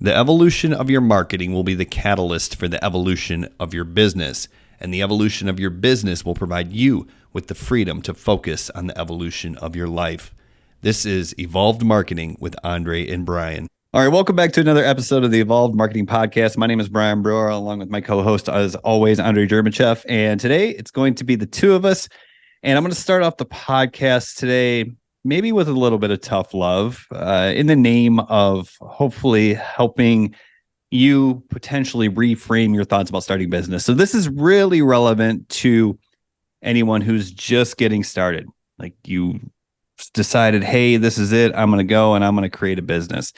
The evolution of your marketing will be the catalyst for the evolution of your business, and the evolution of your business will provide you with the freedom to focus on the evolution of your life. This is Evolved Marketing with Andrei and Brian. All right, welcome back to another episode of the Evolved Marketing Podcast. My name is Brian Brewer, along with my co-host, as always, Andrei Yermejev. And today it's going to be the two of us. And I'm going to start off the podcast today maybe with a little bit of tough love in the name of hopefully helping you potentially reframe your thoughts about starting business. So this is really relevant to anyone who's just getting started. Like you decided, hey, this is it. I'm going to go and I'm going to create a business.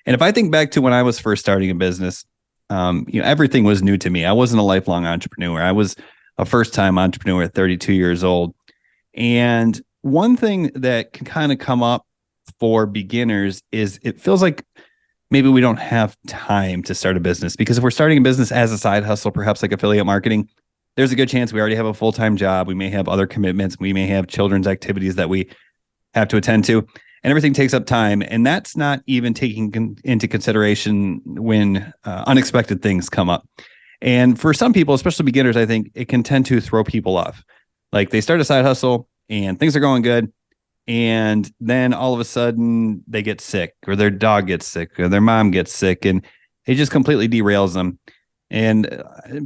And if I think back to when I was first starting a business, everything was new to me. I wasn't a lifelong entrepreneur. I was a first-time entrepreneur at 32 years old. And one thing that can kind of come up for beginners is it feels like maybe we don't have time to start a business, because if we're starting a business as a side hustle, perhaps like affiliate marketing, there's a good chance we already have a full-time job. We may have other commitments. We may have children's activities that we have to attend to, and everything takes up time. And that's not even taking into consideration when unexpected things come up. And for some people, especially beginners, I think it can tend to throw people off. Like they start a side hustle and things are going good, and then all of a sudden they get sick, or their dog gets sick, or their mom gets sick, and it just completely derails them. And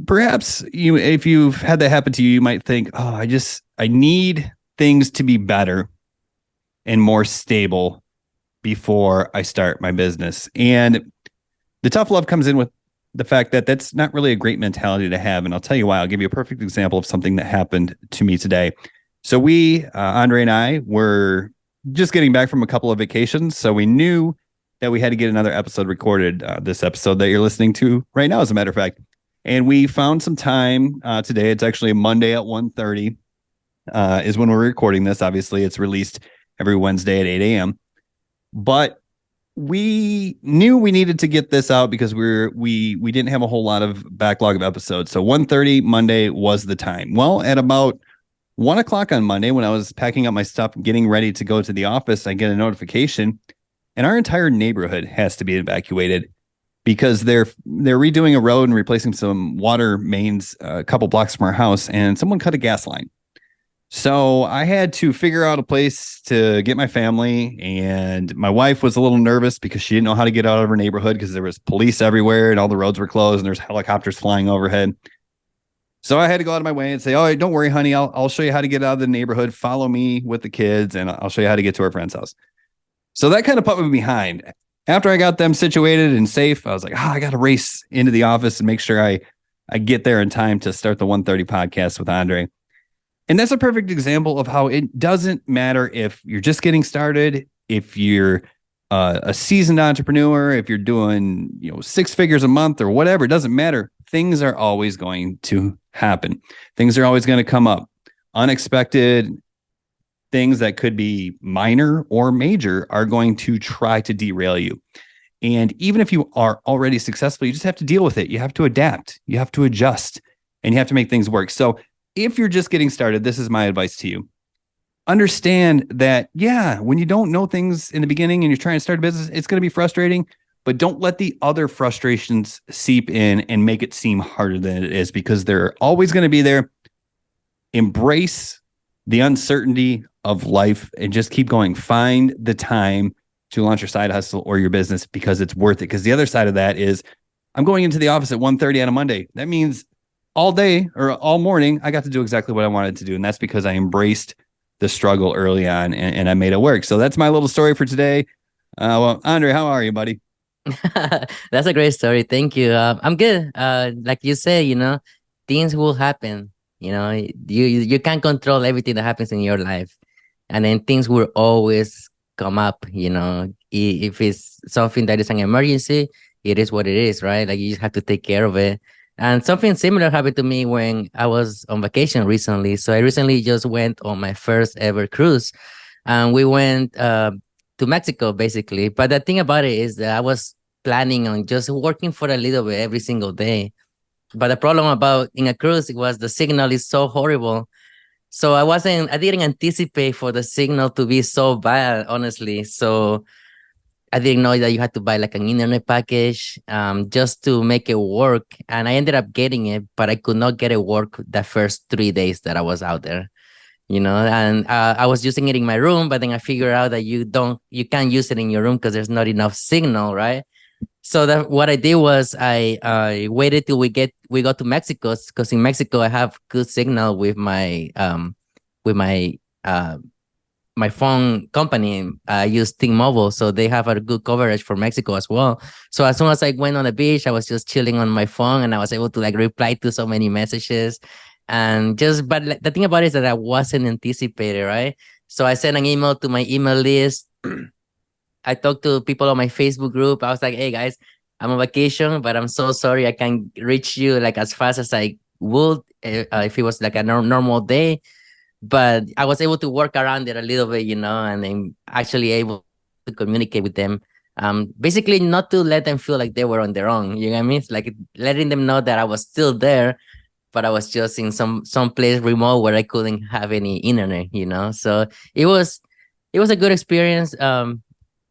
perhaps if you've had that happen to you, you might think, oh, I need things to be better and more stable before I start my business. And the tough love comes in with the fact that that's not really a great mentality to have. And I'll tell you why. I'll give you a perfect example of something that happened to me today. So we, Andrei and I, were just getting back from a couple of vacations. So we knew that we had to get another episode recorded, this episode that you're listening to right now, as a matter of fact. And we found some time today. It's actually a Monday at 1:30 is when we're recording this. Obviously, it's released every Wednesday at 8 a.m. But we knew we needed to get this out because we didn't have a whole lot of backlog of episodes. So 1:30 Monday was the time. Well, at about 1 o'clock on Monday, when I was packing up my stuff, getting ready to go to the office, I get a notification, and our entire neighborhood has to be evacuated because they're redoing a road and replacing some water mains a couple blocks from our house, and someone cut a gas line. So I had to figure out a place to get my family, and my wife was a little nervous because she didn't know how to get out of her neighborhood because there was police everywhere and all the roads were closed and there's helicopters flying overhead. So I had to go out of my way and say, oh, don't worry, honey, I'll show you how to get out of the neighborhood. Follow me with the kids, and I'll show you how to get to our friend's house. So that kind of put me behind. After I got them situated and safe, I was like, I got to race into the office and make sure I get there in time to start the 1:30 podcast with Andrei. And that's a perfect example of how it doesn't matter if you're just getting started, if you're a seasoned entrepreneur, if you're doing 6 figures a month or whatever. It doesn't matter. Things are always going to happen. Things are always going to come up. Unexpected things that could be minor or major are going to try to derail you. And even if you are already successful, you just have to deal with it. You have to adapt. You have to adjust, and you have to make things work. So if you're just getting started, this is my advice to you. Understand that, when you don't know things in the beginning and you're trying to start a business, it's going to be frustrating, but don't let the other frustrations seep in and make it seem harder than it is, because they're always going to be there. Embrace the uncertainty of life and just keep going. Find the time to launch your side hustle or your business because it's worth it. Because the other side of that is, I'm going into the office at 1:30 on a Monday. That means all day or all morning, I got to do exactly what I wanted to do. And that's because I embraced the struggle early on and I made it work. So that's my little story for today. Well, Andrei, how are you, buddy? That's a great story. Thank you. I'm good. Like you say, things will happen. You can't control everything that happens in your life, and then things will always come up. If it's something that is an emergency, it is what it is, right? Like you just have to take care of it. And something similar happened to me when I was on vacation recently. So I recently just went on my first ever cruise, and we went to Mexico, basically. But the thing about it is that I was planning on just working for a little bit every single day. But the problem about in a cruise was the signal is so horrible. So I didn't anticipate for the signal to be so bad, honestly. So I didn't know that you had to buy like an internet package just to make it work. And I ended up getting it, but I could not get it work the first 3 days that I was out there, and I was using it in my room, but then I figured out that you can't use it in your room because there's not enough signal, right? So that what I did was I waited till we got to Mexico, because in Mexico I have good signal with my phone company. I use T-Mobile, so they have a good coverage for Mexico as well. So as soon as I went on the beach, I was just chilling on my phone, and I was able to like reply to so many messages, and just. But like, the thing about it is that I wasn't anticipated, right? So I sent an email to my email list. I talked to people on my Facebook group. I was like, "Hey guys, I'm on vacation, but I'm so sorry I can't reach you like as fast as I would if it was like a normal day." But I was able to work around it a little bit, and then actually able to communicate with them. Basically not to let them feel like they were on their own. You know what I mean? It's like letting them know that I was still there, but I was just in some place remote where I couldn't have any internet. So it was a good experience.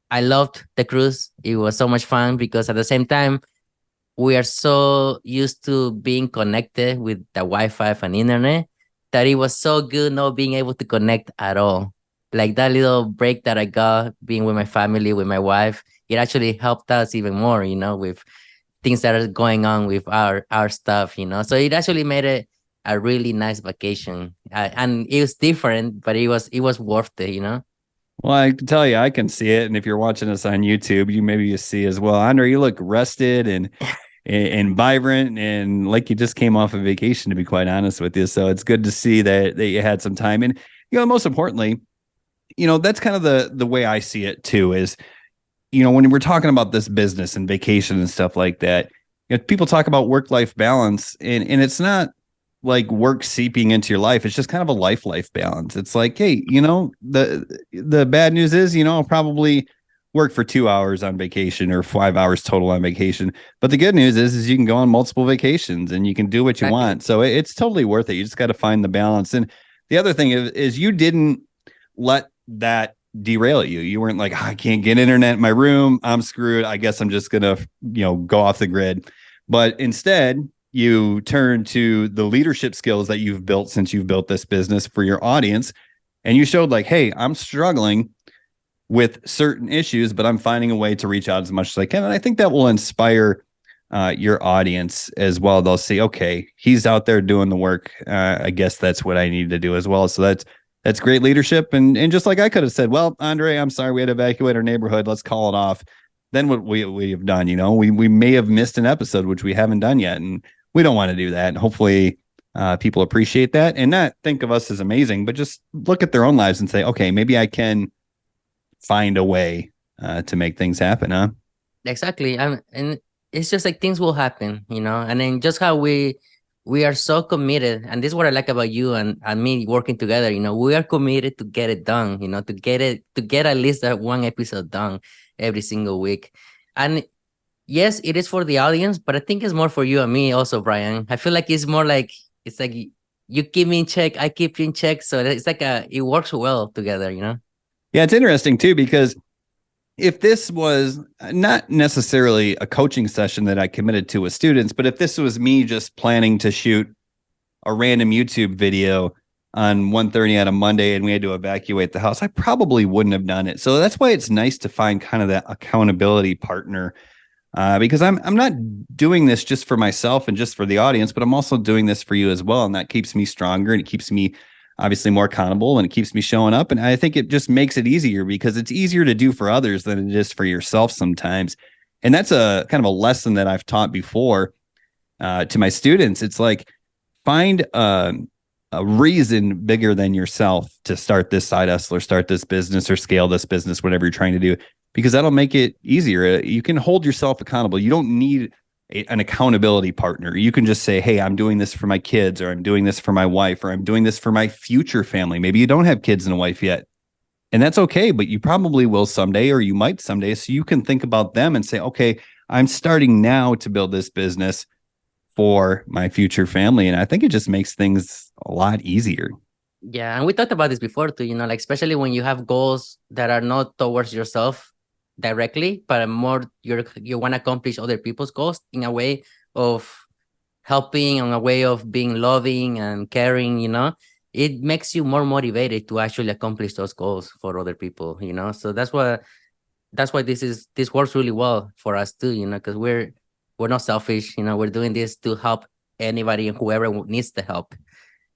I loved the cruise. It was so much fun because at the same time we are so used to being connected with the Wi-Fi and internet that it was so good not being able to connect at all. Like that little break that I got being with my family, with my wife, it actually helped us even more, with things that are going on with our stuff. So it actually made it a really nice vacation, and it was different, but it was worth it. Well, I can tell you, I can see it. And if you're watching us on YouTube, you see as well. Andre, you look rested and vibrant, and like you just came off a vacation, to be quite honest with you. So it's good to see that you had some time. And most importantly, that's kind of the way I see it too. Is when we're talking about this business and vacation and stuff like that, people talk about work-life balance, and it's not like work seeping into your life. It's just kind of a life balance. It's like, hey, the bad news is, I'll probably work for 2 hours on vacation or 5 hours total on vacation. But the good news is you can go on multiple vacations and you can do what you Exactly. want. So it's totally worth it. You just got to find the balance. And the other thing is you didn't let that derail you. You weren't like, I can't get internet in my room, I'm screwed, I guess I'm just gonna go off the grid. But instead you turn to the leadership skills that you've built since you've built this business for your audience, and you showed like, hey, I'm struggling with certain issues, but I'm finding a way to reach out as much as I can. And I think that will inspire your audience as well. They'll see, okay, he's out there doing the work, I guess that's what I need to do as well. So that's great leadership. And just like I could have said, well, Andre, I'm sorry, we had to evacuate our neighborhood, let's call it off. Then what we have done, we may have missed an episode, which we haven't done yet. And we don't want to do that. And hopefully people appreciate that and not think of us as amazing, but just look at their own lives and say, okay, maybe I can find a way to make things happen, huh? Exactly. And it's just like things will happen. And then just how we are so committed, and this is what I like about you and me working together. We are committed to get it done, to get at least that one episode done every single week. And yes, it is for the audience, but I think it's more for you and me also, Brian. I feel like it's like you keep me in check, I keep you in check. So it's like it works well together. Yeah, it's interesting too, because if this was not necessarily a coaching session that I committed to with students, but if this was me just planning to shoot a random YouTube video on 1:30 on a Monday and we had to evacuate the house, I probably wouldn't have done it. So that's why it's nice to find kind of that accountability partner, because I'm not doing this just for myself and just for the audience, but I'm also doing this for you as well. And that keeps me stronger and it keeps me obviously more accountable and it keeps me showing up. And I think it just makes it easier because it's easier to do for others than it is for yourself sometimes. And that's a kind of a lesson that I've taught before to my students. It's like, find a reason bigger than yourself to start this side hustle or start this business or scale this business, whatever you're trying to do, because that'll make it easier. You can hold yourself accountable. You don't need an accountability partner. You can just say, hey, I'm doing this for my kids, or I'm doing this for my wife, or I'm doing this for my future family. Maybe you don't have kids and a wife yet, and that's okay, but you probably will someday, or you might someday. So you can think about them and say, okay, I'm starting now to build this business for my future family. And I think it just makes things a lot easier. Yeah, and we talked about this before too, like especially when you have goals that are not towards yourself, directly, but more you want to accomplish other people's goals in a way of helping, in a way of being loving and caring, it makes you more motivated to actually accomplish those goals for other people, so that's why this works really well for us too, because we're not selfish, we're doing this to help anybody and whoever needs the help,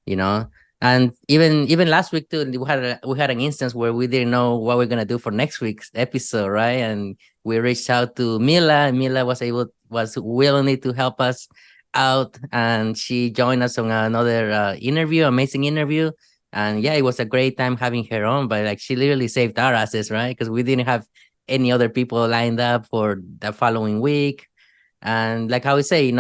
you know. And even last week too, we had an instance where we didn't know what we're gonna do for next week's episode, right? And we reached out to Mila, and Mila was willing to help us out, and she joined us on another amazing interview. And yeah, it was a great time having her on, but like she literally saved our asses, right? Because we didn't have any other people lined up for the following week. And like I would say,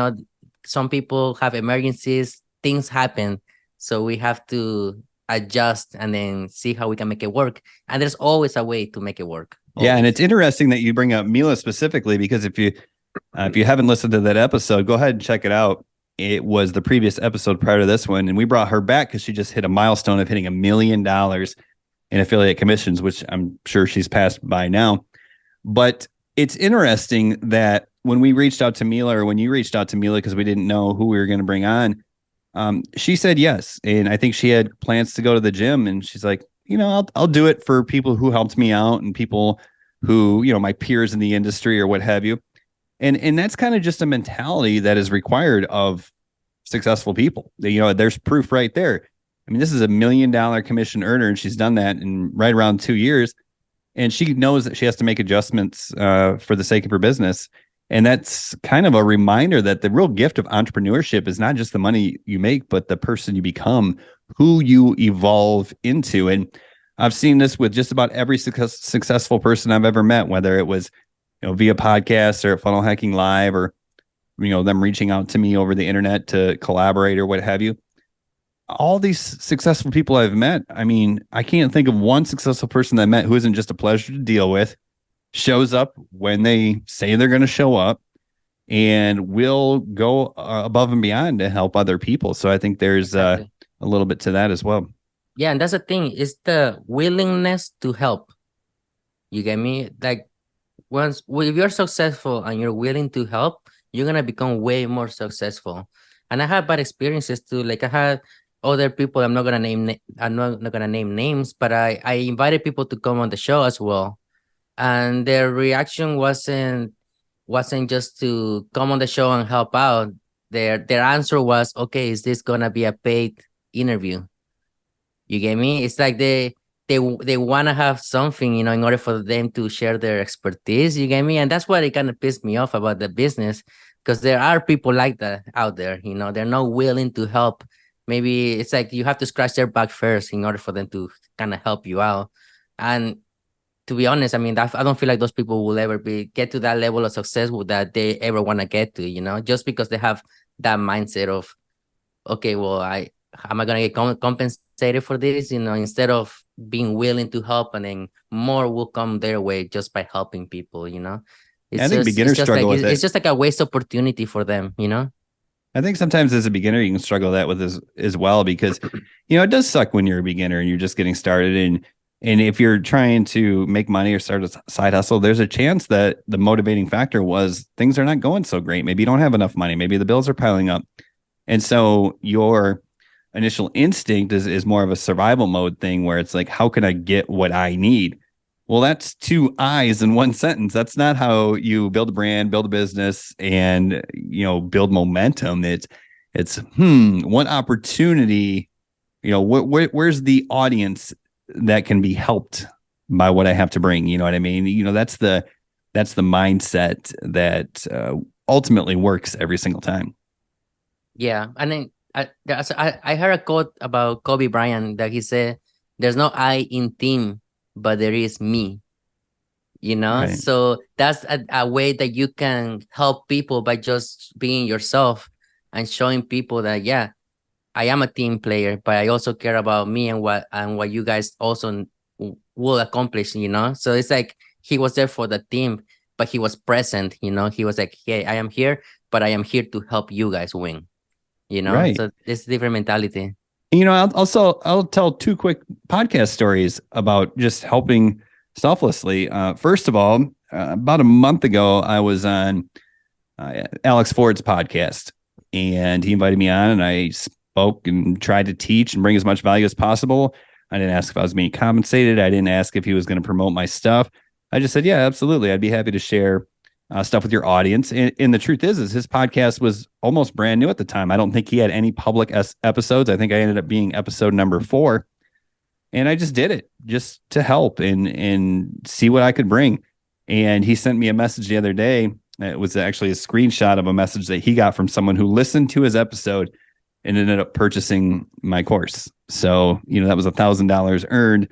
some people have emergencies, things happen. So we have to adjust and then see how we can make it work. And there's always a way to make it work. Yeah, and Always. it's interesting that you bring up Mila specifically, because if you haven't listened to that episode, go ahead and check it out. It was the previous episode prior to this one, and we brought her back because she just hit a milestone of hitting $1 million in affiliate commissions, which I'm sure she's passed by now. But it's interesting that when we reached out to Mila, or when you reached out to Mila, because we didn't know who we were going to bring on, she said yes, and I think she had plans to go to the gym, and she's like, I'll do it for people who helped me out and people who, my peers in the industry or what have you. And that's kind of just a mentality that is required of successful people. There's proof right there. I mean, this is $1 million commission earner, and she's done that in right around 2 years. And she knows that she has to make adjustments for the sake of her business. And that's kind of a reminder that the real gift of entrepreneurship is not just the money you make, but the person you become, who you evolve into. And I've seen this with just about every successful person I've ever met, whether it was, via podcast or at Funnel Hacking Live, or, them reaching out to me over the internet to collaborate or what have you. All these successful people I've met, I mean, I can't think of one successful person that I met who isn't just a pleasure to deal with, shows up when they say they're going to show up, and will go above and beyond to help other people. So I think there's a little bit to that as well. Yeah, and that's the thing, is the willingness to help. You get me? Like, if you're successful and you're willing to help, you're gonna become way more successful. And I had bad experiences too. Like I had other people, I'm not gonna name names, but I invited people to come on the show as well, and their reaction wasn't just to come on the show and help out. Their answer was, okay, is this gonna be a paid interview? You get me? It's like they want to have something, in order for them to share their expertise. You get me? And that's what it kind of pissed me off about the business, because there are people like that out there. They're not willing to help. Maybe it's like you have to scratch their back first in order for them to kind of help you out. And to be honest, I mean, I don't feel like those people will ever get to that level of success that they ever want to get to, just because they have that mindset of, okay, well, am I going to get compensated for this? Instead of being willing to help, and then more will come their way just by helping people, I think beginners struggle with it. It's just like a waste opportunity for them, I think sometimes as a beginner, you can struggle that with as well, because, it does suck when you're a beginner and you're just getting started. And if you're trying to make money or start a side hustle, there's a chance that the motivating factor was things are not going so great. Maybe you don't have enough money. Maybe the bills are piling up. And so your initial instinct is more of a survival mode thing, where it's like, how can I get what I need? Well, that's two I's in one sentence. That's not how you build a brand, build a business, and build momentum. It's what opportunity, where's the audience that can be helped by what I have to bring? You know what I mean? That's the mindset that ultimately works every single time. Yeah, and then I heard a quote about Kobe Bryant that he said, "There's no I in team, but there is me." Right. So that's a way that you can help people by just being yourself and showing people that, yeah, I am a team player, but I also care about me and what you guys also will accomplish. So it's like he was there for the team, but he was present. He was like, hey, I am here, but I am here to help you guys win. Right. So it's different mentality. I'll tell two quick podcast stories about just helping selflessly. First of all, about a month ago, I was on Alex Ford's podcast, and he invited me on, and I spoke and tried to teach and bring as much value as possible. I didn't ask if I was being compensated. I didn't ask if he was going to promote my stuff. I just said, yeah, absolutely. I'd be happy to share stuff with your audience. And the truth is his podcast was almost brand new at the time. I don't think he had any public episodes. I think I ended up being episode number 4. And I just did it just to help and see what I could bring. And he sent me a message the other day. It was actually a screenshot of a message that he got from someone who listened to his episode and ended up purchasing my course. So, that was $1,000 earned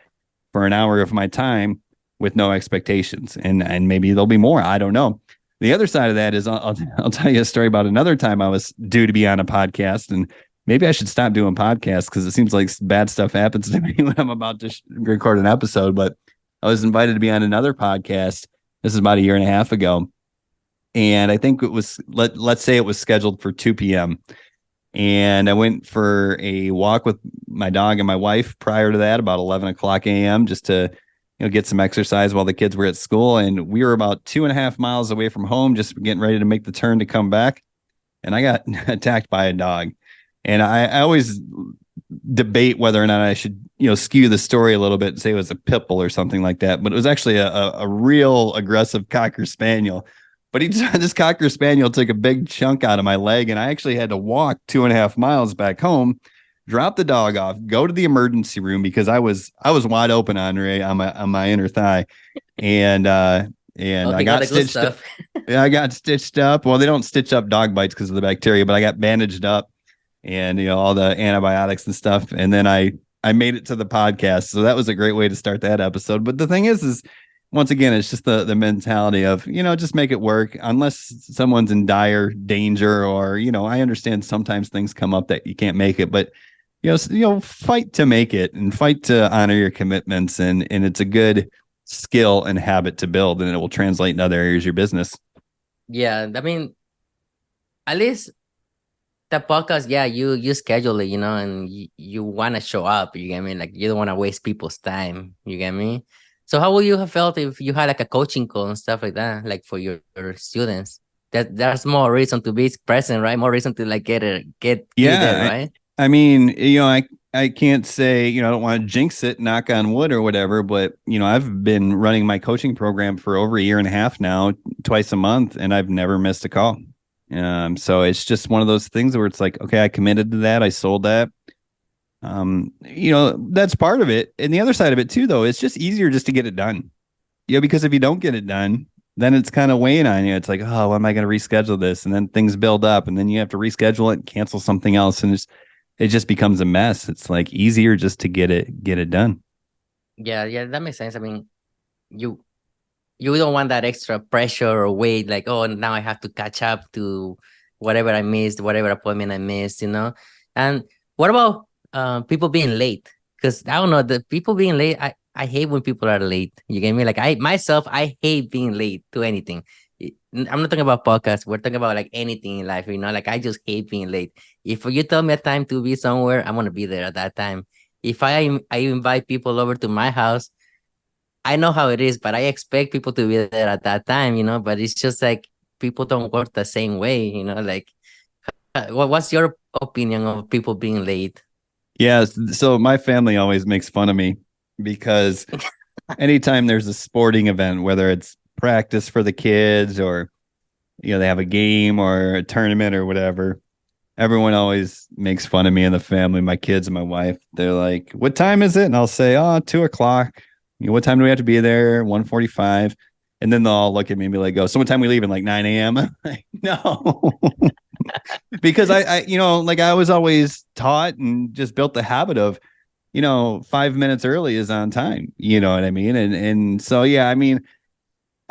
for an hour of my time with no expectations. And maybe there'll be more. I don't know. The other side of that is I'll tell you a story about another time I was due to be on a podcast, and maybe I should stop doing podcasts because it seems like bad stuff happens to me when I'm about to record an episode. But I was invited to be on another podcast. This is about a year and a half ago. And I think it was, let's say it was scheduled for 2 p.m. And I went for a walk with my dog and my wife prior to that, about 11 o'clock a.m., just to get some exercise while the kids were at school. And we were about 2.5 miles away from home, just getting ready to make the turn to come back. And I got attacked by a dog. And I always debate whether or not I should, skew the story a little bit and say it was a pit bull or something like that. But it was actually a real aggressive Cocker Spaniel. But this Cocker Spaniel took a big chunk out of my leg, and I actually had to walk 2.5 miles back home, drop the dog off, go to the emergency room because I was wide open, Andrei, on my inner thigh, and I got stitched up. I got stitched up. Well, they don't stitch up dog bites because of the bacteria, but I got bandaged up, and all the antibiotics and stuff. And then I made it to the podcast, so that was a great way to start that episode. But the thing is once again, it's just the mentality of, just make it work unless someone's in dire danger, or, I understand sometimes things come up that you can't make it, but, fight to make it and fight to honor your commitments. And it's a good skill and habit to build, and it will translate in other areas of your business. Yeah. I mean, at least the podcast, yeah, you schedule it, and you want to show up, you get me? Like, you don't want to waste people's time, you get me? So how would you have felt if you had like a coaching call and stuff like that, like for your students? There's more reason to be present, right? More reason to like get there, right? I mean, I can't say, I don't want to jinx it, knock on wood or whatever, but I've been running my coaching program for over a year and a half now, twice a month, and I've never missed a call. So it's just one of those things where it's like, okay, I committed to that, I sold that. That's part of it. And the other side of it too, though, it's just easier just to get it done. Because if you don't get it done, then it's kind of weighing on you. It's like, oh, when am I going to reschedule this? And then things build up, and then you have to reschedule it and cancel something else. And it just becomes a mess. It's like easier just to get it done. Yeah, that makes sense. I mean, you don't want that extra pressure or weight, like, oh, now I have to catch up to whatever I missed, whatever appointment I missed, And what about people being late? Because I don't know, the people being late, I hate when people are late. You get me? Like, I hate being late to anything. I'm not talking about podcasts. We're talking about like anything in life, like I just hate being late. If you tell me a time to be somewhere, I'm gonna be there at that time. If I invite people over to my house, I know how it is, but I expect people to be there at that time, but it's just like people don't work the same way, like what's your opinion of people being late? Yeah, so my family always makes fun of me because anytime there's a sporting event, whether it's practice for the kids or they have a game or a tournament or whatever, everyone always makes fun of me and the family, my kids and my wife. They're like, what time is it? And I'll say, 2:00. What time do we have to be there? 1:45. And then they'll all look at me and be like, so what time we leave? Like 9 a.m. I'm like, no. Because I I was always taught and just built the habit of, 5 minutes early is on time. You know what I mean? And so, yeah, I mean,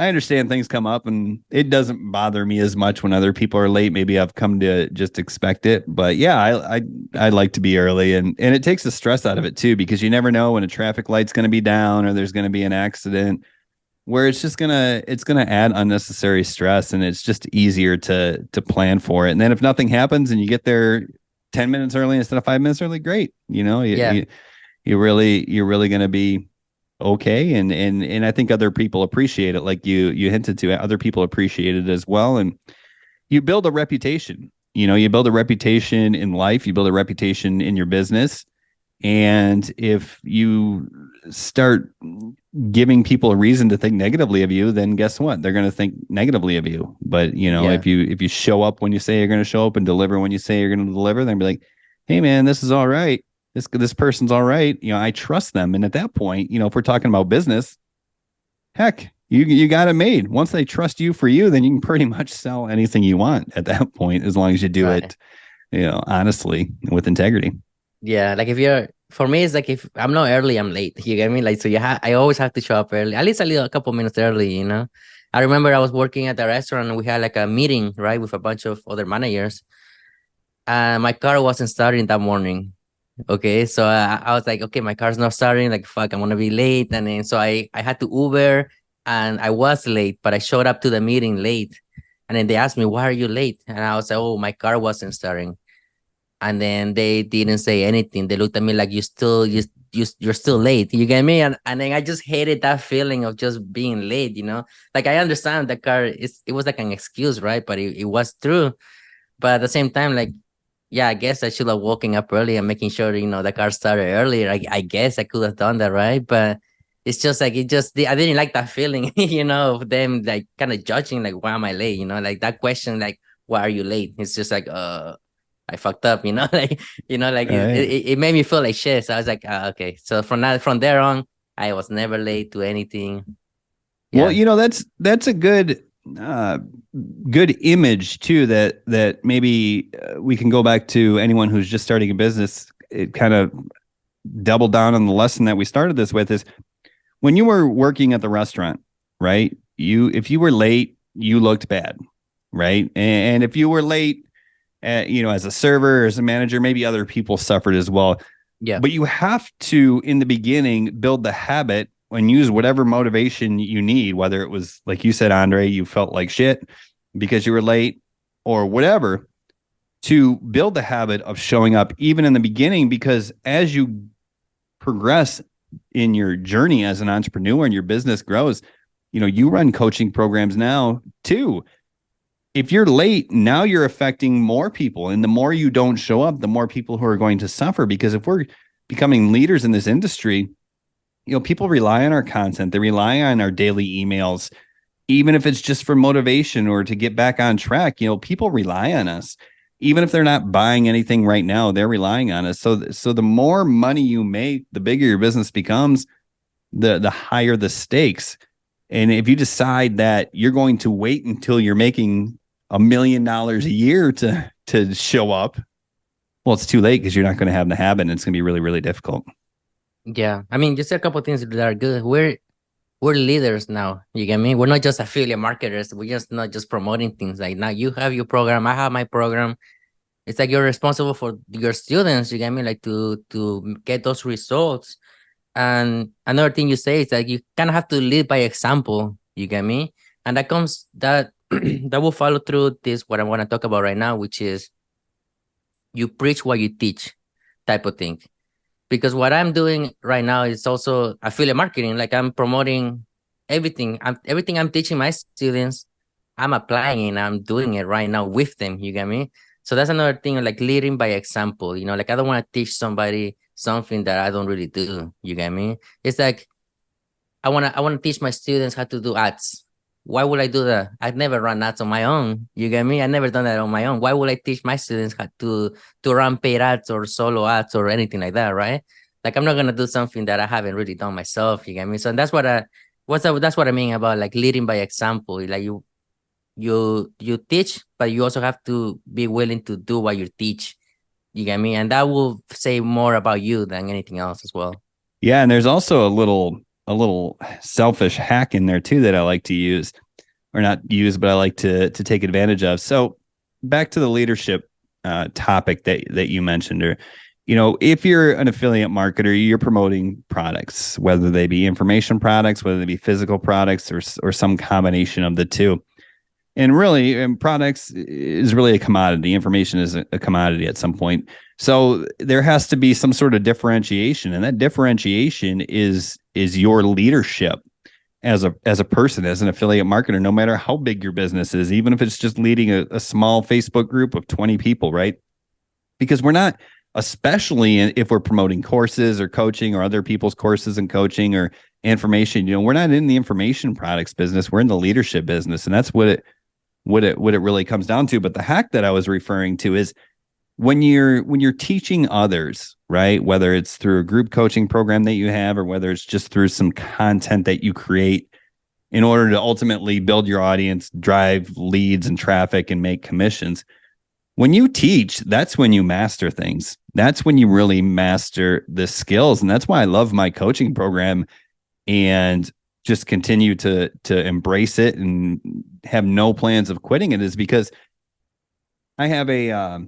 I understand things come up, and it doesn't bother me as much when other people are late. Maybe I've come to just expect it. But yeah, I like to be early, and it takes the stress out of it too, because you never know when a traffic light's going to be down or there's going to be an accident where it's gonna add unnecessary stress, and it's just easier to plan for it. And then if nothing happens and you get there 10 minutes early instead of 5 minutes early, great. You're really going to be okay. And I think other people appreciate it. Like you hinted to, other people appreciate it as well. And you build a reputation. You build a reputation in life, you build a reputation in your business. And if you start giving people a reason to think negatively of you, then guess what? They're going to think negatively of you. But Yeah, if you show up when you say you're going to show up and deliver when you say you're going to deliver, then be like, hey man, this is all right. This person's all right. I trust them. And at that point, if we're talking about business, heck, you got it made. Once they trust you for you, then you can pretty much sell anything you want at that point, as long as you do right. it, honestly with integrity. Yeah, like if you're for me, it's like if I'm not early, I'm late. You get me? Like so, I always have to show up early, at least a couple minutes early. I remember I was working at the restaurant and we had like a meeting, right, with a bunch of other managers, and my car wasn't starting that morning. Okay, so I was like, okay, my car's not starting. Like, fuck, I'm gonna be late. And then so I had to Uber, and I was late, but I showed up to the meeting late. And then they asked me, why are you late? And I was like, oh, my car wasn't starting. And then they didn't say anything. They looked at me like you're still late. You get me? And then I just hated that feeling of just being late. Like I understand the car it was like an excuse, right? But it was true. But at the same time, like, yeah, I guess I should have woken up early and making sure, the car started earlier. I guess I could have done that, right? But it's just like I didn't like that feeling, of them like kind of judging, like, why am I late? Like that question, like, why are you late? It's just like, I fucked up, like, like All right. it made me feel like shit. So I was like, okay. So from there on, I was never late to anything. Well, Yeah. that's a uh, good image too. That maybe we can go back to anyone who's just starting a business. It kind of doubled down on the lesson that we started this with is when you were working at the restaurant, right? If you were late, you looked bad, right? And if you were late, as a server or as a manager, maybe other people suffered as well. Yeah. But you have to, in the beginning, build the habit and use whatever motivation you need, whether it was, like you said, Andre, you felt like shit because you were late or whatever, to build the habit of showing up even in the beginning. Because as you progress in your journey as an entrepreneur and your business grows, you run coaching programs now too. If you're late, now you're affecting more people. And the more you don't show up, the more people who are going to suffer. Because if we're becoming leaders in this industry, people rely on our content. They rely on our daily emails, even if it's just for motivation or to get back on track. People rely on us. Even if they're not buying anything right now, they're relying on us. So the more money you make, the bigger your business becomes, the higher the stakes. And if you decide that you're going to wait until you're making $1 million a year to show up, well, it's too late because you're not going to have the habit and it's going to be really, really difficult. Yeah. I mean, just a couple of things that are good. We're leaders now. You get me? We're not just affiliate marketers. We're just not just promoting things. Like now you have your program, I have my program. It's like you're responsible for your students, you get me? Like to get those results. And another thing you say is like you kind of have to lead by example, you get me? And that that will follow through this what I want to talk about right now, which is you preach what you teach type of thing. Because what I'm doing right now is also affiliate marketing. Like I'm promoting everything I'm teaching my students, I'm applying it and I'm doing it right now with them. You get me? So that's another thing, like leading by example. Like I don't want to teach somebody something that I don't really do. You get me? It's like I wanna teach my students how to do ads. Why would I do that? I've never run ads on my own. You get me? I never done that on my own. Why would I teach my students how to run paid ads or solo ads or anything like that, right? Like I'm not gonna do something that I haven't really done myself. You get me? So that's what I mean about like leading by example. Like you teach, but you also have to be willing to do what you teach. You get me? And that will say more about you than anything else as well. Yeah, and there's also a little selfish hack in there too that I like to use, or not use, but I like to take advantage of. So back to the leadership topic that you mentioned, or if you're an affiliate marketer, you're promoting products, whether they be information products, whether they be physical products, or some combination of the two. And really, and products is really a commodity. Information is a commodity at some point. So there has to be some sort of differentiation, and that differentiation is your leadership as a person, as an affiliate marketer. No matter how big your business is, even if it's just leading a small Facebook group of 20 people, right? Because we're not, especially if we're promoting courses or coaching or other people's courses and coaching or information, we're not in the information products business. We're in the leadership business, and that's what it really comes down to. But the hack that I was referring to is when you're teaching others, right? Whether it's through a group coaching program that you have, or whether it's just through some content that you create in order to ultimately build your audience, drive leads and traffic, and make commissions. When you teach, that's when you master things. That's when you really master the skills. And that's why I love my coaching program and just continue to embrace it and have no plans of quitting it, is because I have a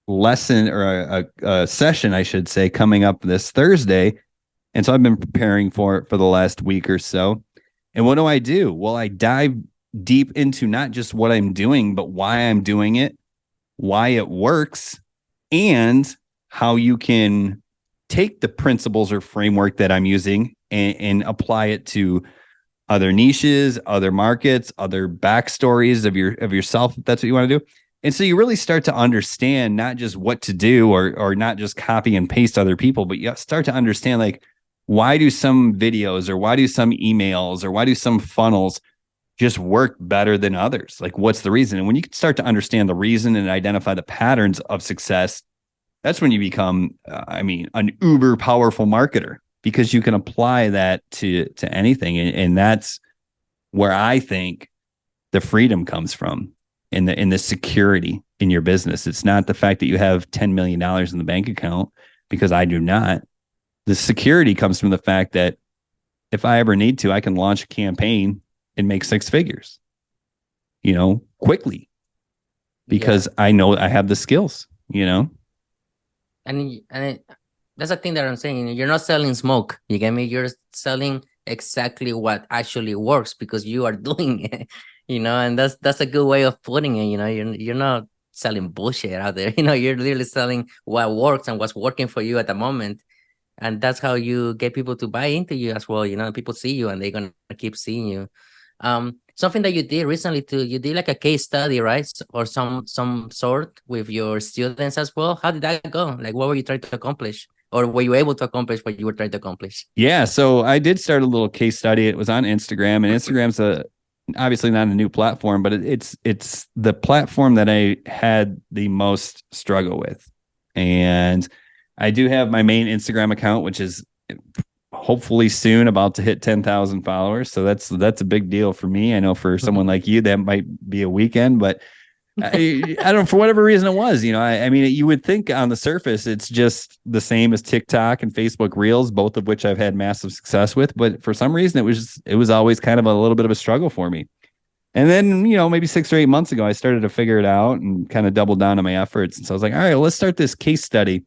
lesson, or a session, I should say, coming up this Thursday. And so I've been preparing for the last week or so. And what do? Well, I dive deep into not just what I'm doing, but why I'm doing it, why it works, and how you can take the principles or framework that I'm using and apply it to other niches, other markets, other backstories of yourself, if that's what you want to do. And so you really start to understand not just what to do, or not just copy and paste other people, but you start to understand, like, why do some videos, or why do some emails, or why do some funnels just work better than others? Like, what's the reason? And when you can start to understand the reason and identify the patterns of success, that's when you become, an uber powerful marketer, because you can apply that to anything. And that's where I think the freedom comes from, in the security in your business. It's not the fact that you have $10 million in the bank account, because I do not. The security comes from the fact that if I ever need to, I can launch a campaign and make 6 figures, quickly, because I know I have the skills, And that's the thing that I'm saying. You're not selling smoke. You get me? You're selling exactly what actually works, because you are doing it, and that's a good way of putting it. You're not selling bullshit out there. You're literally selling what works and what's working for you at the moment. And that's how you get people to buy into you as well. People see you and they're gonna keep seeing you. Something that you did recently too, you did like a case study, right? Or some sort with your students as well. How did that go? Like, what were you trying to accomplish? Or were you able to accomplish what you were trying to accomplish? Yeah, so I did start a little case study. It was on Instagram, and Instagram's obviously not a new platform, but it's the platform that I had the most struggle with. And I do have my main Instagram account, which is hopefully soon about to hit 10,000 followers. So that's a big deal for me. I know for someone like you, that might be a weekend, but I don't know, for whatever reason it was, I mean, you would think on the surface, it's just the same as TikTok and Facebook Reels, both of which I've had massive success with. But for some reason, it was always kind of a little bit of a struggle for me. And then, maybe 6 or 8 months ago, I started to figure it out and kind of doubled down on my efforts. And so I was like, all right, well, let's start this case study.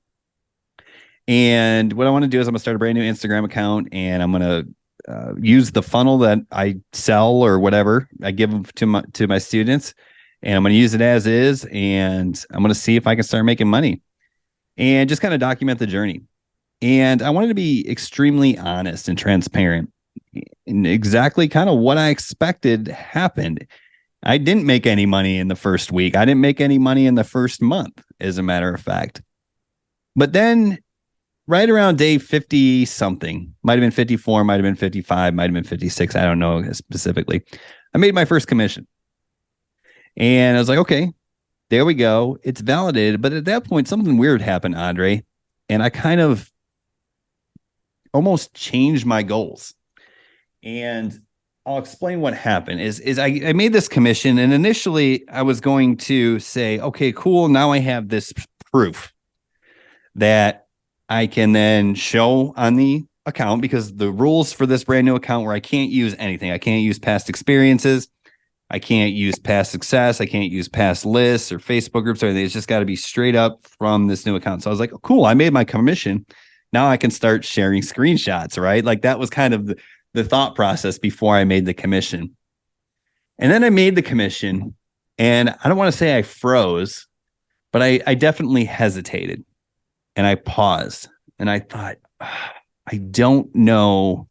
And what I want to do is I'm going to start a brand new Instagram account, and I'm going to use the funnel that I sell or whatever I give to my students. And I'm going to use it as is, and I'm going to see if I can start making money and just kind of document the journey. And I wanted to be extremely honest and transparent, and exactly kind of what I expected happened. I didn't make any money in the first week. I didn't make any money in the first month, as a matter of fact. But then right around day 50 something, might have been 54, might have been 55, might have been 56. I don't know specifically. I made my first commission. And I was like, okay, there we go. It's validated. But at that point, something weird happened, Andrei. And I kind of almost changed my goals. And I'll explain what happened. Is I made this commission, and initially I was going to say, okay, cool. Now I have this proof that I can then show on the account, because the rules for this brand new account where I can't use anything. I can't use past experiences. I can't use past success. I can't use past lists or Facebook groups or anything. It's just got to be straight up from this new account. So I was like, oh, cool. I made my commission. Now I can start sharing screenshots, right? Like that was kind of the thought process before I made the commission. And then I made the commission, and I don't want to say I froze, but I definitely hesitated, and I paused, and I thought, I don't know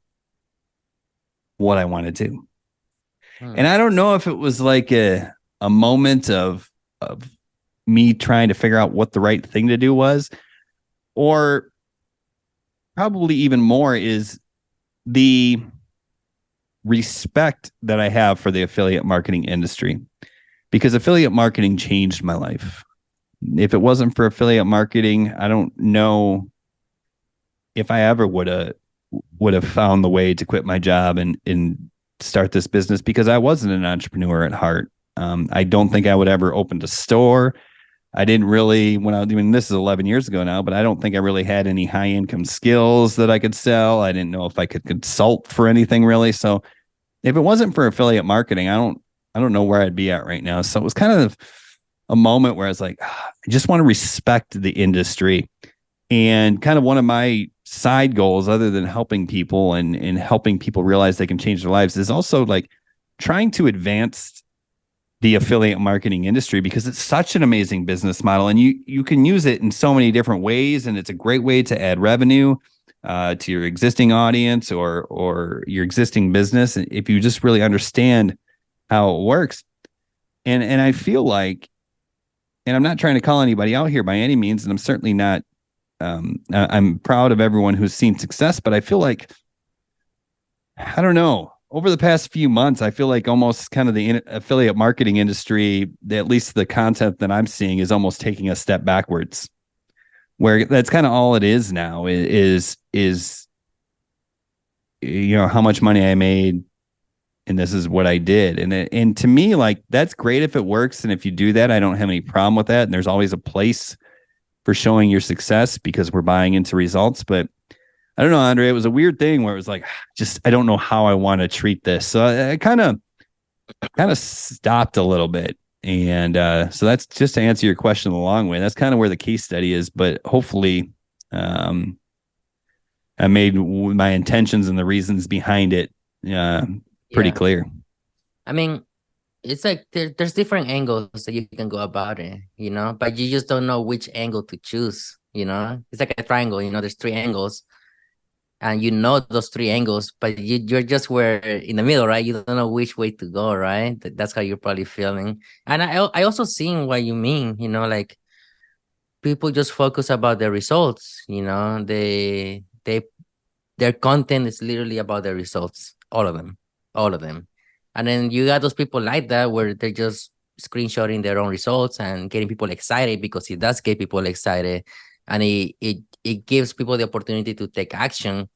what I want to do. And Hmm. I don't know if it was like a moment of me trying to figure out what the right thing to do was, or probably even more is the respect that I have for the affiliate marketing industry, because affiliate marketing changed my life. If it wasn't for affiliate marketing, I don't know if I ever would have found the way to quit my job and start this business, because I wasn't an entrepreneur at heart. I don't think I would ever open a store. I didn't really, when I mean, this is 11 years ago now, but I don't think I really had any high income skills that I could sell. I didn't know if I could consult for anything really. So if it wasn't for affiliate marketing, I don't know where I'd be at right now. So it was kind of a moment where I was like, I just want to respect the industry. And kind of one of my side goals, other than helping people and helping people realize they can change their lives, is also like trying to advance the affiliate marketing industry, because it's such an amazing business model, and you can use it in so many different ways, and it's a great way to add revenue to your existing audience or your existing business if you just really understand how it works. And I feel like, and I'm not trying to call anybody out here by any means, and I'm certainly not. I'm proud of everyone who's seen success, but I feel like, I don't know, over the past few months, I feel like almost kind of the affiliate marketing industry, at least the content that I'm seeing, is almost taking a step backwards. Where that's kind of all it is now is how much money I made, and this is what I did. And to me, like, that's great if it works, and if you do that, I don't have any problem with that. And there's always a place for showing your success, because we're buying into results. But I don't know, Andre, it was a weird thing where it was like, just, I don't know how I want to treat this. So I kind of stopped a little bit. And so that's just to answer your question the long way. That's kind of where the case study is. But hopefully, um, I made my intentions and the reasons behind it pretty Yeah. clear. I mean, it's like there's different angles that you can go about it, but you just don't know which angle to choose, It's like a triangle, there's three angles, and those three angles, but you're just where in the middle, right? You don't know which way to go, right? That's how you're probably feeling. And I also seen what you mean, like people just focus about the results, their content is literally about the results, all of them. And then you got those people like that where they're just screenshotting their own results and getting people excited, because it does get people excited, and it gives people the opportunity to take action.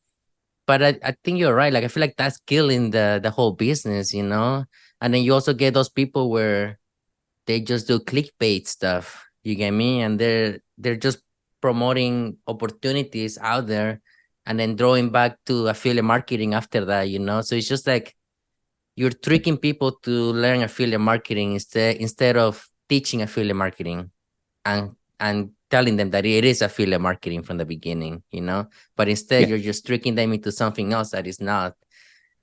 But I think you're right. Like, I feel like that's killing the whole business, And then you also get those people where they just do clickbait stuff. You get me? And they're just promoting opportunities out there, and then drawing back to affiliate marketing after that, So it's just like you're tricking people to learn affiliate marketing instead of teaching affiliate marketing, and telling them that it is affiliate marketing from the beginning, But instead, Yeah, you're just tricking them into something else that is not.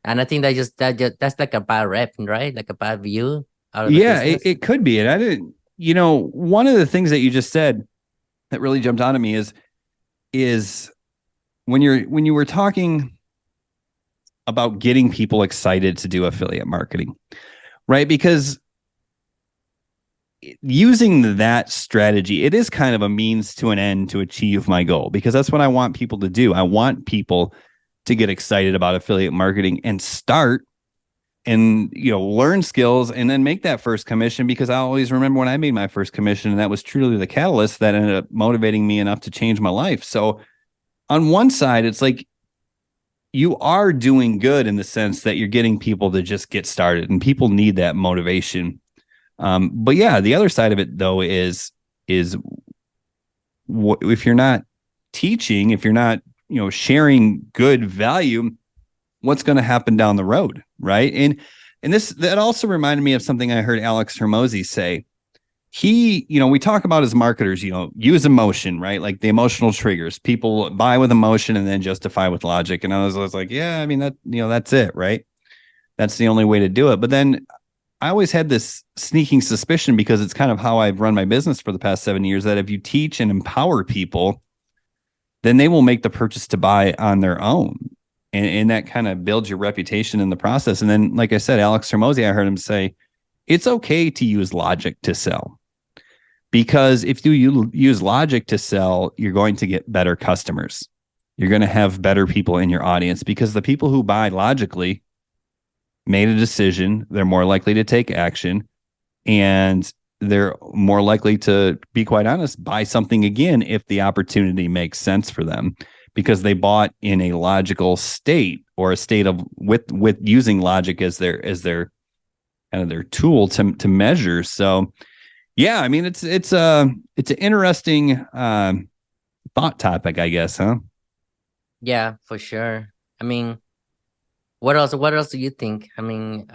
And I think that's like a bad rep, right? Like a bad view out of the yeah, business. it could be. And I didn't, one of the things that you just said that really jumped out at me is when you were talking about getting people excited to do affiliate marketing, right? Because using that strategy, it is kind of a means to an end to achieve my goal, because that's what I want people to do. I want people to get excited about affiliate marketing and start and learn skills and then make that first commission, because I always remember when I made my first commission, and that was truly the catalyst that ended up motivating me enough to change my life. So on one side, it's like you are doing good in the sense that you're getting people to just get started, and people need that motivation. But yeah, the other side of it though is if you're not teaching, if you're not sharing good value, what's going to happen down the road, right? And that also reminded me of something I heard Alex Hermosi say. He, we talk about as marketers, use emotion, right? Like the emotional triggers. People buy with emotion and then justify with logic. And I was like, yeah, I mean, that's it, right? That's the only way to do it. But then I always had this sneaking suspicion, because it's kind of how I've run my business for the past 7 years, that if you teach and empower people, then they will make the purchase to buy on their own. And that kind of builds your reputation in the process. And then, like I said, Alex Hermosi, I heard him say, it's okay to use logic to sell, because if you use logic to sell, you're going to get better customers. You're going to have better people in your audience, because the people who buy logically made a decision. They're more likely to take action, and they're more likely to, be quite honest, buy something again if the opportunity makes sense for them, because they bought in a logical state, or a state of with using logic as their kind of their tool to measure. So yeah, I mean, it's an interesting thought topic, I guess, huh? Yeah, for sure. I mean, what else do you think? I mean,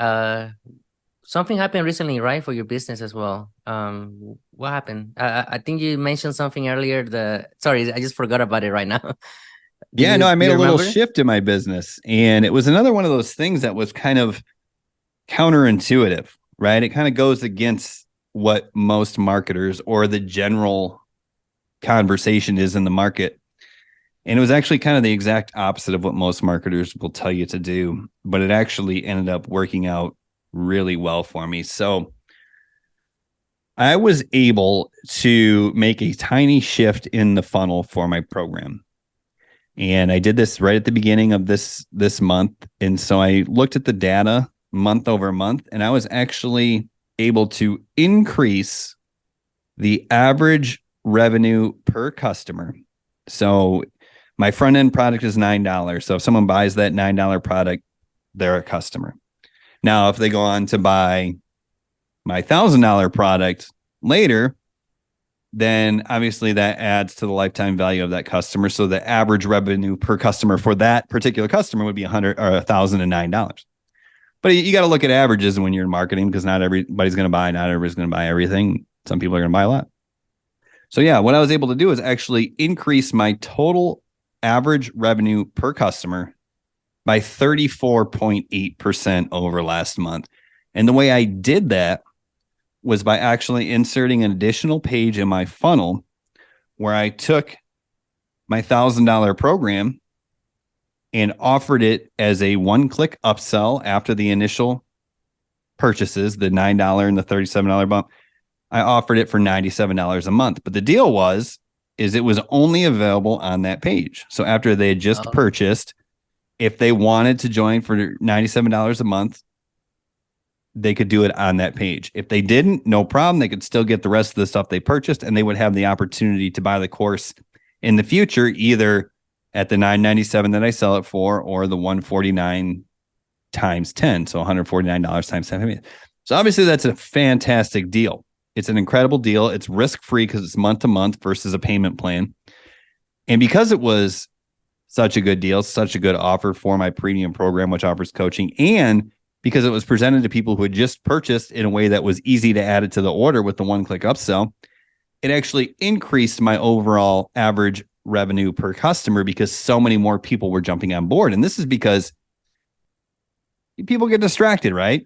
something happened recently, right, for your business as well. What happened? I think you mentioned something earlier. Sorry, I just forgot about it right now. do Yeah, you no, I do made you a little remember? shift in my business, and it was another one of those things that was kind of counterintuitive, right? It kind of goes against what most marketers, or the general conversation is in the market. And it was actually kind of the exact opposite of what most marketers will tell you to do, but it actually ended up working out really well for me. So I was able to make a tiny shift in the funnel for my program. And I did this right at the beginning of this month. And so I looked at the data month over month, and I was actually able to increase the average revenue per customer. So my front end product is $9. So if someone buys that $9 product, they're a customer. Now, if they go on to buy my $1,000 product later, then obviously that adds to the lifetime value of that customer. So the average revenue per customer for that particular customer would be $1,009. But you got to look at averages when you're in marketing, because not everybody's going to buy, not everybody's going to buy everything. Some people are going to buy a lot. So yeah, what I was able to do is actually increase my total average revenue per customer by 34.8% over last month. And the way I did that was by actually inserting an additional page in my funnel, where I took my $1,000 program and offered it as a one-click upsell after the initial purchases, the $9 and the $37 bump. I offered it for $97 a month. But the deal is it was only available on that page. So after they had just Oh, purchased, if they wanted to join for $97 a month, they could do it on that page. If they didn't, no problem. They could still get the rest of the stuff they purchased, and they would have the opportunity to buy the course in the future, either at the $997 that I sell it for, or the $149 times 10. So $149 times 10. So obviously that's a fantastic deal. It's an incredible deal. It's risk-free because it's month to month versus a payment plan. And because it was such a good deal, such a good offer for my premium program, which offers coaching, and because it was presented to people who had just purchased in a way that was easy to add it to the order with the one-click upsell, it actually increased my overall average revenue per customer, because so many more people were jumping on board. And this is because people get distracted, right?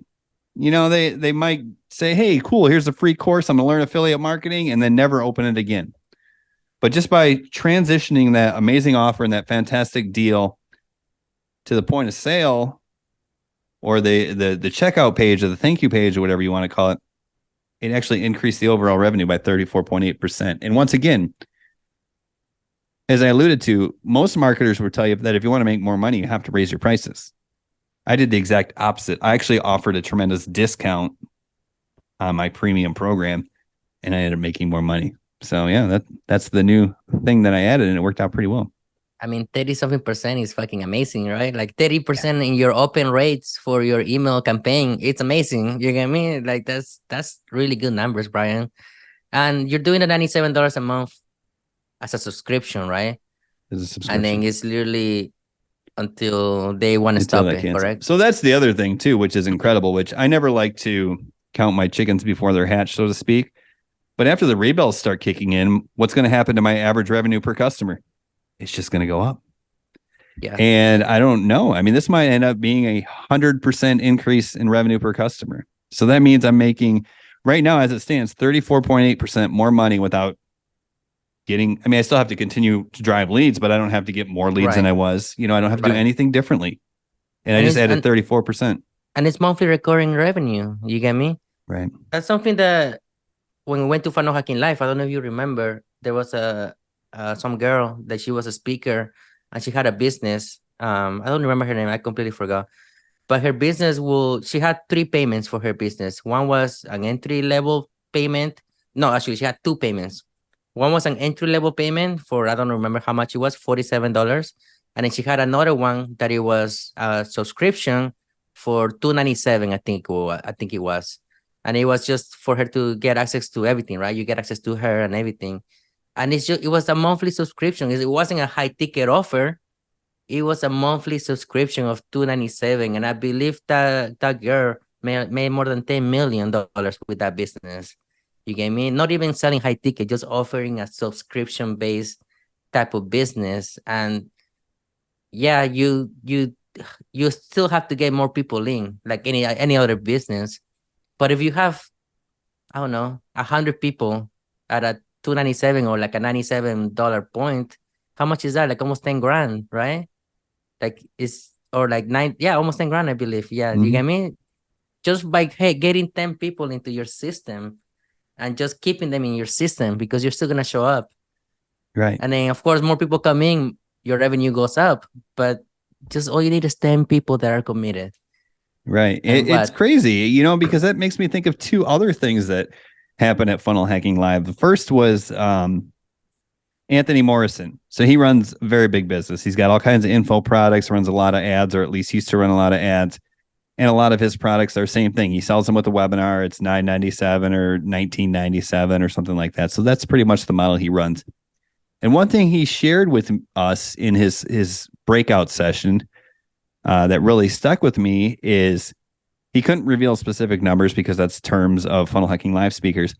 You know, they might say, hey, cool, here's a free course. I'm going to learn affiliate marketing, and then never open it again. But just by transitioning that amazing offer and that fantastic deal to the point of sale, or the checkout page, or the thank you page, or whatever you want to call it, it actually increased the overall revenue by 34.8%. And once again, as I alluded to, most marketers will tell you that if you want to make more money, you have to raise your prices. I did the exact opposite. I actually offered a tremendous discount on my premium program, and I ended up making more money. So yeah, that's the new thing that I added, and it worked out pretty well. I mean, 30 something percent is fucking amazing, right? Like 30% Yeah. in your open rates for your email campaign. It's amazing. You get me? Like that's really good numbers, Brian. And you're doing the $97 a month as a subscription, right? It's a And then subscription it's literally until they want to until stop they it, cancel. correct? So that's the other thing too, which is incredible, which I never like to count my chickens before they're hatched, so to speak. But after the rebells start kicking in, what's going to happen to my average revenue per customer? It's just going to go up. Yeah. And I don't know. I mean, this might end up being 100% increase in revenue per customer. So that means I'm making right now, as it stands, 34.8% more money without getting, I mean, I still have to continue to drive leads, but I don't have to get more leads than Right. I was. I don't have to do Right. anything differently. And I And just it's added 34%. and it's monthly recurring revenue. You get me? Right. That's something that when we went to Funnel Hacking Live, I don't know if you remember, there was a some girl that she was a speaker and she had a business. I don't remember her name. I completely forgot. But her business she had three payments for her business. One was an entry level payment. No, actually, she had two payments. One was an entry level payment for, I don't remember how much it was, $47. And then she had another one that it was a subscription for $297, I think it was. And it was just for her to get access to everything, right? You get access to her and everything. And it was a monthly subscription. It wasn't a high ticket offer. It was a monthly subscription of $297, and I believe that girl made more than $10 million with that business. You get me? Not even selling high ticket, just offering a subscription based type of business. And yeah, you still have to get more people in, like any other business. But if you have, I don't know, 100 people at a 297 or like a $97 point, how much is that? Like almost 10 grand, right? Like it's or like nine, yeah, almost 10 grand, I believe. Yeah, you Mm-hmm. get me? Just by getting 10 people into your system and just keeping them in your system because you're still gonna show up. Right. And then of course more people come in, your revenue goes up. But just all you need is 10 people that are committed. Right. And It's what? crazy, because that makes me think of two other things that happened at Funnel Hacking Live. The first was Anthony Morrison. So he runs a very big business. He's got all kinds of info products, runs a lot of ads, or at least used to run a lot of ads. And a lot of his products are same thing. He sells them with a webinar. It's $9.97 or $19.97 or something like that. So that's pretty much the model he runs. And one thing he shared with us in his breakout session that really stuck with me is he couldn't reveal specific numbers because that's terms of Funnel Hacking Live speakers.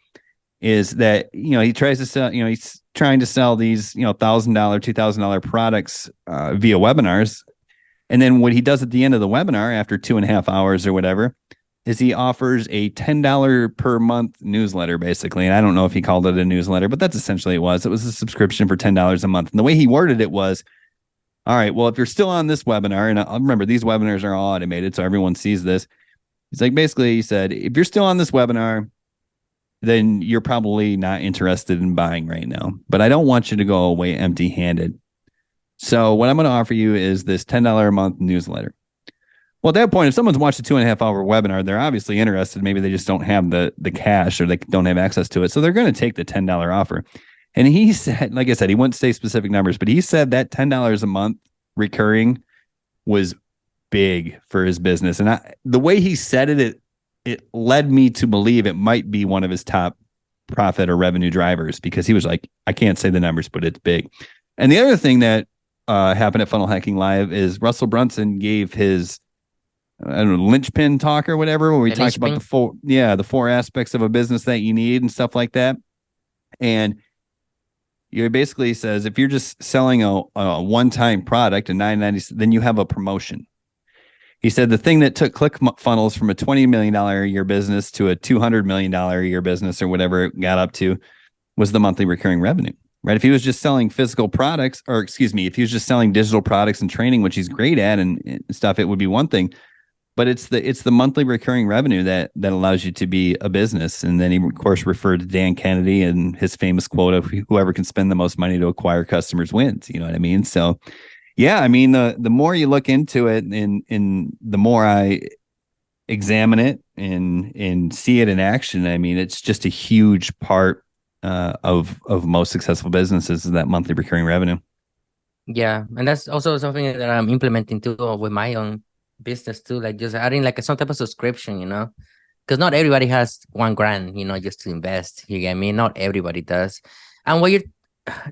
Is that he tries to sell, he's trying to sell these $1,000, $2,000 products via webinars, and then what he does at the end of the webinar after 2.5 hours or whatever is he offers a $10 per month newsletter, basically. And I don't know if he called it a newsletter, but that's essentially it was. It was a subscription for $10 a month. And the way he worded it was, all right, well, if you're still on this webinar, and I remember these webinars are all automated, so everyone sees this. He's like, basically, he said, if you're still on this webinar, then you're probably not interested in buying right now. But I don't want you to go away empty handed. So what I'm going to offer you is this $10 a month newsletter. Well, at that point, if someone's watched a 2.5 hour webinar, they're obviously interested. Maybe they just don't have the cash or they don't have access to it. So they're going to take the $10 offer. And he said, like I said, he wouldn't say specific numbers, but he said that $10 a month recurring was big for his business. And the way he said it led me to believe it might be one of his top profit or revenue drivers, because he was like, I can't say the numbers, but it's big. And the other thing that happened at Funnel Hacking Live is Russell Brunson gave his I don't know, linchpin talk or whatever, where we talked about the four aspects of a business that you need and stuff like that. And he basically says, if you're just selling a one-time product, a $9.90, then you have a promotion. He said the thing that took ClickFunnels from a $20 million a year business to a $200 million a year business or whatever it got up to was the monthly recurring revenue, right? If he was just selling physical products, or excuse me, if he was just selling digital products and training, which he's great at and stuff, it would be one thing. But it's the monthly recurring revenue that allows you to be a business. And then he, of course, referred to Dan Kennedy and his famous quote of whoever can spend the most money to acquire customers wins. You know what I mean? So, yeah, I mean, the more you look into it and the more I examine it and see it in action, I mean, it's just a huge part of most successful businesses is that monthly recurring revenue. Yeah, and that's also something that I'm implementing too with my own business too, like just adding like some type of subscription, because not everybody has 1 grand, just to invest. You get me? Not everybody does. And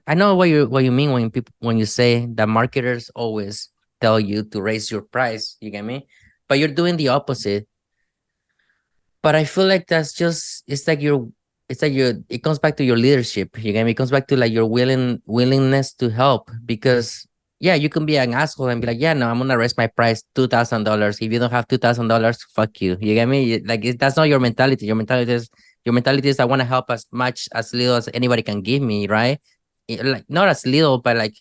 I know what you mean when you say that marketers always tell you to raise your price. You get me? But you're doing the opposite. But I feel like it comes back to your leadership. You get me? It comes back to like your willingness to help, because yeah, you can be an asshole and be like, yeah, no, I'm gonna raise my price $2,000. If you don't have $2,000, fuck you. You get me? Like that's not your mentality. Your mentality is I want to help as much as little as anybody can give me, right? Like not as little, but like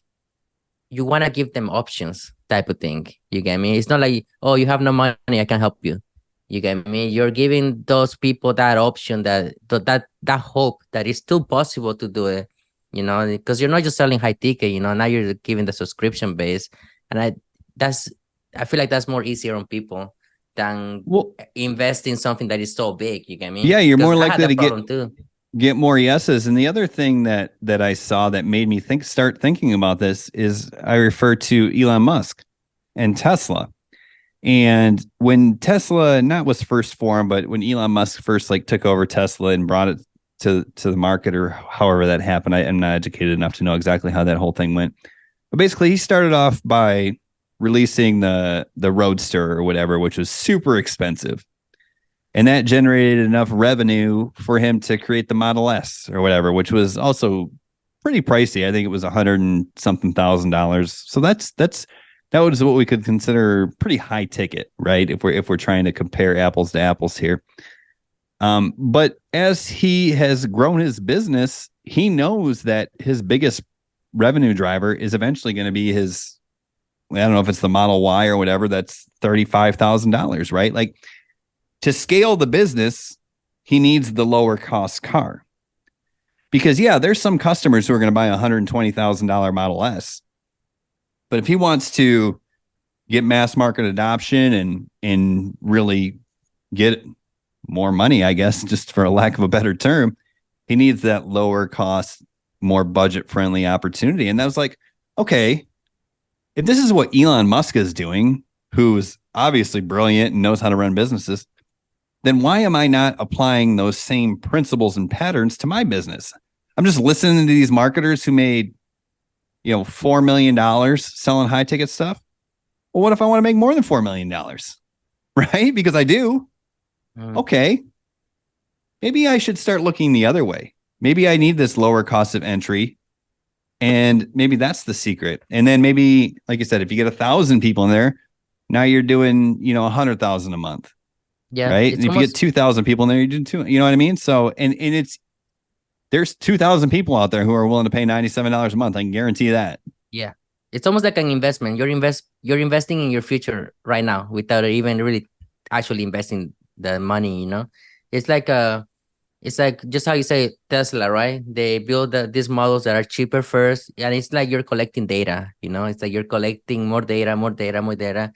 you want to give them options type of thing. You get me? It's not like, oh, you have no money, I can help you. You get me? You're giving those people that option, that hope that it's still possible to do it, because you're not just selling high ticket, now you're giving the subscription base. And that's, I feel like that's more easier on people than Well, invest in something that is so big. You get me? yeah, you're Because more I had likely that to problem too. get more yeses. And the other thing that I saw that made me start thinking about this is I refer to Elon Musk and Tesla. And when Tesla not was first formed, but when Elon Musk first like took over Tesla and brought it to the market, or however that happened, I am not educated enough to know exactly how that whole thing went. But basically, he started off by releasing the Roadster or whatever, which was super expensive, and that generated enough revenue for him to create the Model S or whatever, which was also pretty pricey. I think it was $100,000. So that was what we could consider pretty high ticket, right? If we're trying to compare apples to apples here. But as he has grown his business, he knows that his biggest revenue driver is eventually going to be his, I don't know if it's the Model Y or whatever, that's $35,000, right? Like, to scale the business, he needs the lower cost car. Because yeah, there's some customers who are going to buy a $120,000 Model S. But if he wants to get mass market adoption and really get more money, I guess, just for a lack of a better term, he needs that lower cost, more budget friendly opportunity. And that was like, okay, if this is what Elon Musk is doing, who's obviously brilliant and knows how to run businesses, then why am I not applying those same principles and patterns to my business? I'm just listening to these marketers who made, $4 million selling high ticket stuff. Well, what if I want to make more than $4 million? Right? Because I do. Okay. Maybe I should start looking the other way. Maybe I need this lower cost of entry. And maybe that's the secret. And then maybe, like I said, if you get 1,000 people in there, now you're doing, 100,000 a month. Yeah, Right. it's And if you get almost 2,000 people in there, you do two, you know what I mean? So, and there's 2,000 people out there who are willing to pay $97 a month. I can guarantee that. Yeah, it's almost like an investment. You're investing in your future right now without even really actually investing the money. It's like just how you say Tesla, right? They build these models that are cheaper first, and it's like you're collecting data. It's like you're collecting more data, more data, more data.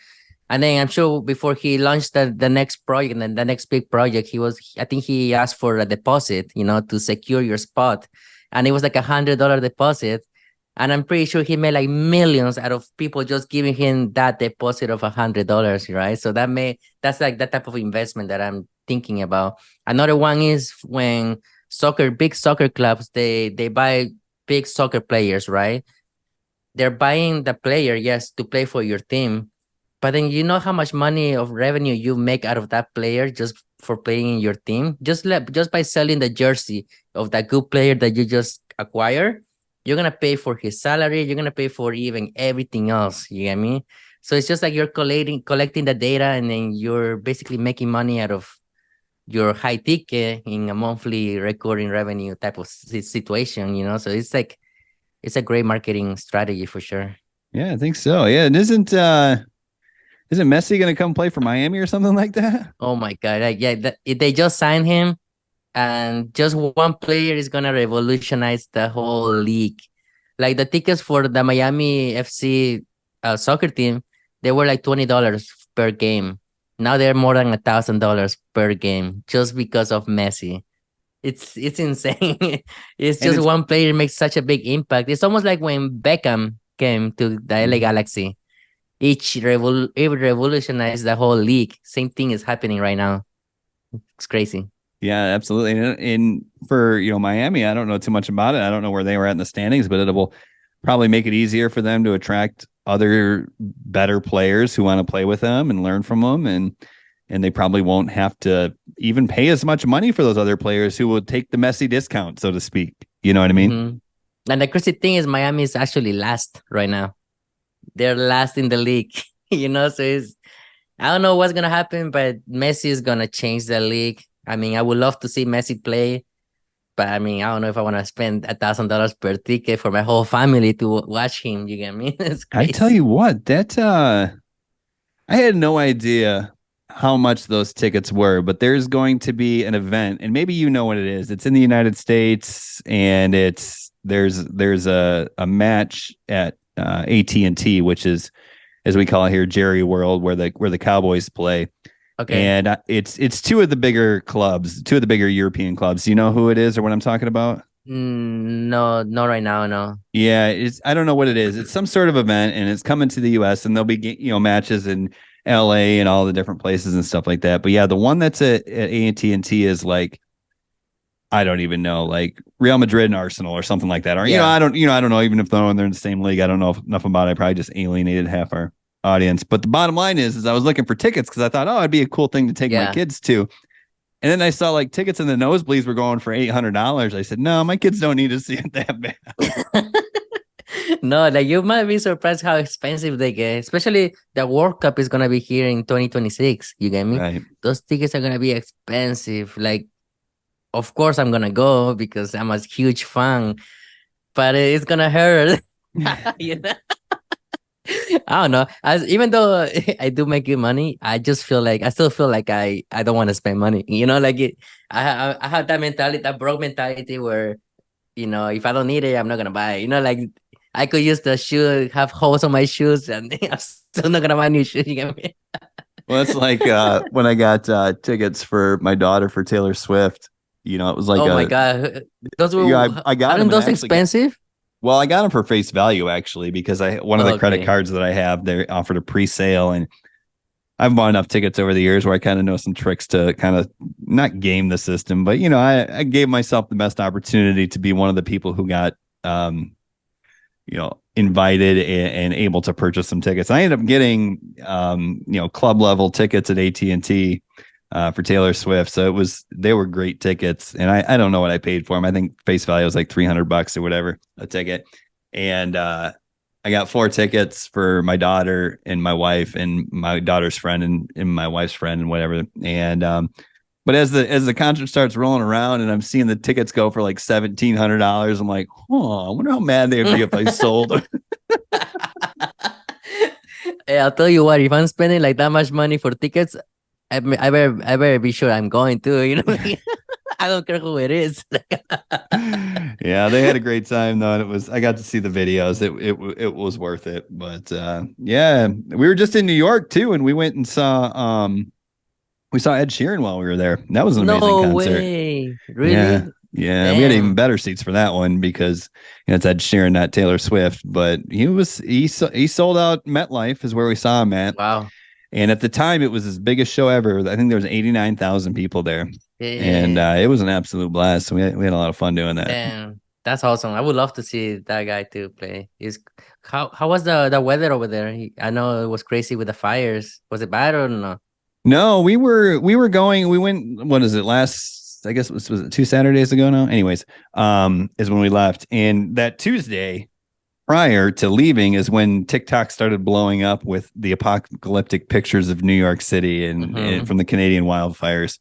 And then I'm sure before he launched the next project and then the next big project, I think he asked for a deposit, to secure your spot. And it was like $100 deposit. And I'm pretty sure he made like millions out of people just giving him that deposit of $100, right? So that's like that type of investment that I'm thinking about. Another one is when big soccer clubs, they buy big soccer players, right? They're buying the player, yes, to play for your team, but then you know how much money of revenue you make out of that player just for playing in your team? Just by selling the jersey of that good player that you just acquire, you're gonna pay for his salary, you're gonna pay for even everything else. You get me? So it's just like you're collecting the data, and then you're basically making money out of your high ticket in a monthly recurring revenue type of situation. So it's a great marketing strategy for sure. Yeah, I think so. Yeah. And isn't Messi going to come play for Miami or something like that? Oh my God. Like, yeah, they just signed him, and just one player is gonna revolutionize the whole league. Like the tickets for the Miami FC soccer team, they were like $20 per game. Now they're more than $1,000 per game just because of Messi. It's insane. It's And just it's, one player makes such a big impact. It's almost like when Beckham came to the LA Galaxy. It revolutionized the whole league. Same thing is happening right now. It's crazy. yeah, absolutely. And for, Miami, I don't know too much about it. I don't know where they were at in the standings, but it will probably make it easier for them to attract other better players who want to play with them and learn from them. And they probably won't have to even pay as much money for those other players who will take the Messi discount, so to speak. You know what I mean? And the crazy thing is Miami is actually last right now. they're last in the league. So I don't know what's gonna happen, but Messi is gonna change the league. I mean, I would love to see Messi play, but I mean, I don't know if I want to spend $1,000 per ticket for my whole family to watch him. You get me? It's I tell crazy. you what, that I had no idea how much those tickets were, but there's going to be an event, and maybe you know what it is. It's in the United States, and there's a match at AT&T, which is, as we call it here, Jerry World, where the Cowboys play. Okay. And it's two of the bigger clubs, two of the bigger European clubs. Do you know who it is or what I'm talking about? No, not right now. No. Yeah, it's I don't know what it is. It's some sort of event, and it's coming to the U.S. and there'll be matches in L.A. and all the different places and stuff like that. But yeah, the one that's at AT&T is like I don't even know, like Real Madrid and Arsenal or something like that. Or Yeah. I don't know even if they're in the same league. I don't know enough about it. I probably just alienated half our audience. But the bottom line is I was looking for tickets because I thought, oh, it'd be a cool thing to take my Yeah. kids to. And then I saw like tickets in the nosebleeds were going for $800. I said, no, my kids don't need to see it that bad. No, like you might be surprised how expensive they get. Especially the World Cup is gonna be here in 2026. You get me? Right. Those tickets are gonna be expensive. Like, of course I'm gonna go because I'm a huge fan, but it's gonna hurt. You know? I don't know. Even though I do make good money, I still feel like I don't want to spend money. I have that mentality, that broke mentality where if I don't need it, I'm not gonna buy it. Like I could use the shoe, have holes on my shoes, and I'm still not gonna buy new shoes. You get me? Well, it's like when I got tickets for my daughter for Taylor Swift. It was like Oh my god, those yeah, were I got them aren't and those I actually got, expensive? well, I got them for face value actually because one of the credit Okay, cards that I have they offered a pre-sale and I've bought enough tickets over the years where I kind of know some tricks to kind of not game the system, but I gave myself the best opportunity to be one of the people who got invited and able to purchase some tickets. I ended up getting club level tickets at AT&T for Taylor Swift. So they were great tickets. And I don't know what I paid for them. I think face value was like $300 or whatever a ticket. And I got 4 tickets for my daughter and my wife and my daughter's friend and my wife's friend and whatever. And but as the concert starts rolling around and I'm seeing the tickets go for like $1,700, I'm like, oh, I wonder how mad they'd be if I sold. hey, I'll tell you what. If I'm spending like that much money for tickets, I better be sure I'm going to. I don't care who it is. Yeah, they had a great time though. And I got to see the videos. It was worth it. But yeah, we were just in New York too, and we went and we saw Ed Sheeran while we were there. That was an amazing No concert. way. Yeah. Really? Yeah. We had even Damn. better seats for that one because it's Ed Sheeran, not Taylor Swift. But he sold out MetLife is where we saw him at. Wow. And at the time, it was his biggest show ever. I think there was 89,000 people there, and Yeah. it was an absolute blast. So we had a lot of fun doing that. Damn. That's awesome. I would love to see that guy to play. How was the weather over there? I know it was crazy with the fires. Was it bad or no? No, we were going. We went. What is it? Last, I guess was it 2 Saturdays ago now. Anyways, is when we left, and that Tuesday prior to leaving is when TikTok started blowing up with the apocalyptic pictures of New York City and from the Canadian wildfires.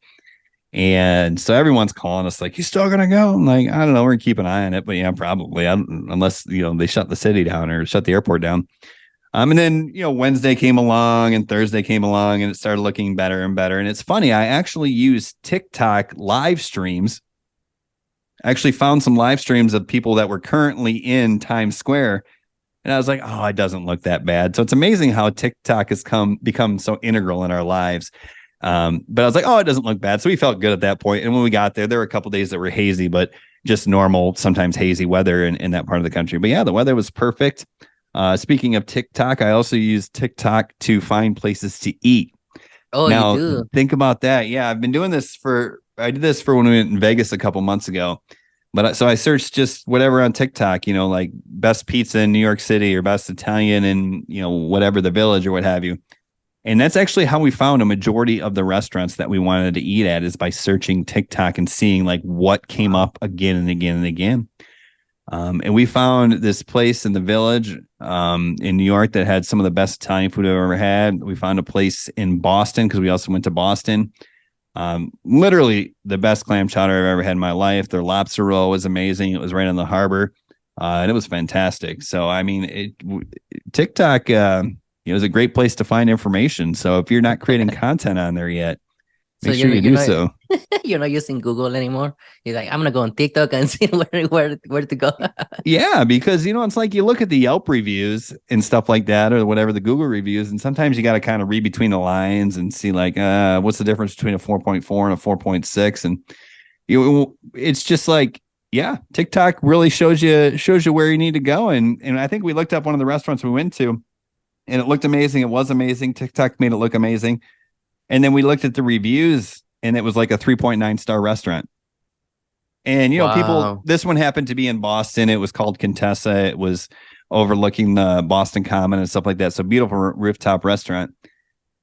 And so everyone's calling us like, you still gonna go? I'm like, I don't know, we're gonna keep an eye on it, but yeah, probably. Unless they shut the city down or shut the airport down. And then Wednesday came along and Thursday came along and it started looking better and better. And it's funny, I actually used TikTok live streams. I actually found some live streams of people that were currently in Times Square. And I was like, oh, it doesn't look that bad. So it's amazing how TikTok has become so integral in our lives. But I was like, oh, it doesn't look bad. So we felt good at that point. And when we got there were a couple days that were hazy, but just normal, sometimes hazy weather in that part of the country. But yeah, the weather was perfect. Speaking of TikTok, I also use TikTok to find places to eat. Oh, you Now, do? think about that. Yeah, I've been doing this I did this for when we went in Vegas a couple months ago. But so I searched just whatever on TikTok, like best pizza in New York City or best Italian in, whatever the village or what have you. And that's actually how we found a majority of the restaurants that we wanted to eat at is by searching TikTok and seeing like what came up again and again and again. And we found this place in the Village in New York that had some of the best Italian food I've ever had. We found a place in Boston because we also went to Boston. Literally the best clam chowder I've ever had in my life. Their lobster roll was amazing. It was right on the harbor, and it was fantastic. So, I mean, TikTok, it was a great place to find information. So, if you're not creating content on there yet, So make sure you you're do not so. you're not using Google anymore. You're like, I'm gonna go on TikTok and see where to go. Yeah, because it's like you look at the Yelp reviews and stuff like that, or whatever the Google reviews, and sometimes you got to kind of read between the lines and see like, what's the difference between a 4.4 and a 4.6, and it's just like, yeah, TikTok really shows you where you need to go, and I think we looked up one of the restaurants we went to, and it looked amazing. It was amazing. TikTok made it look amazing, and then we looked at the reviews, and it was like a 3.9 star restaurant. And people, Wow. this one happened to be in Boston. It was called Contessa. It was overlooking the Boston Common and stuff like that. So beautiful rooftop restaurant.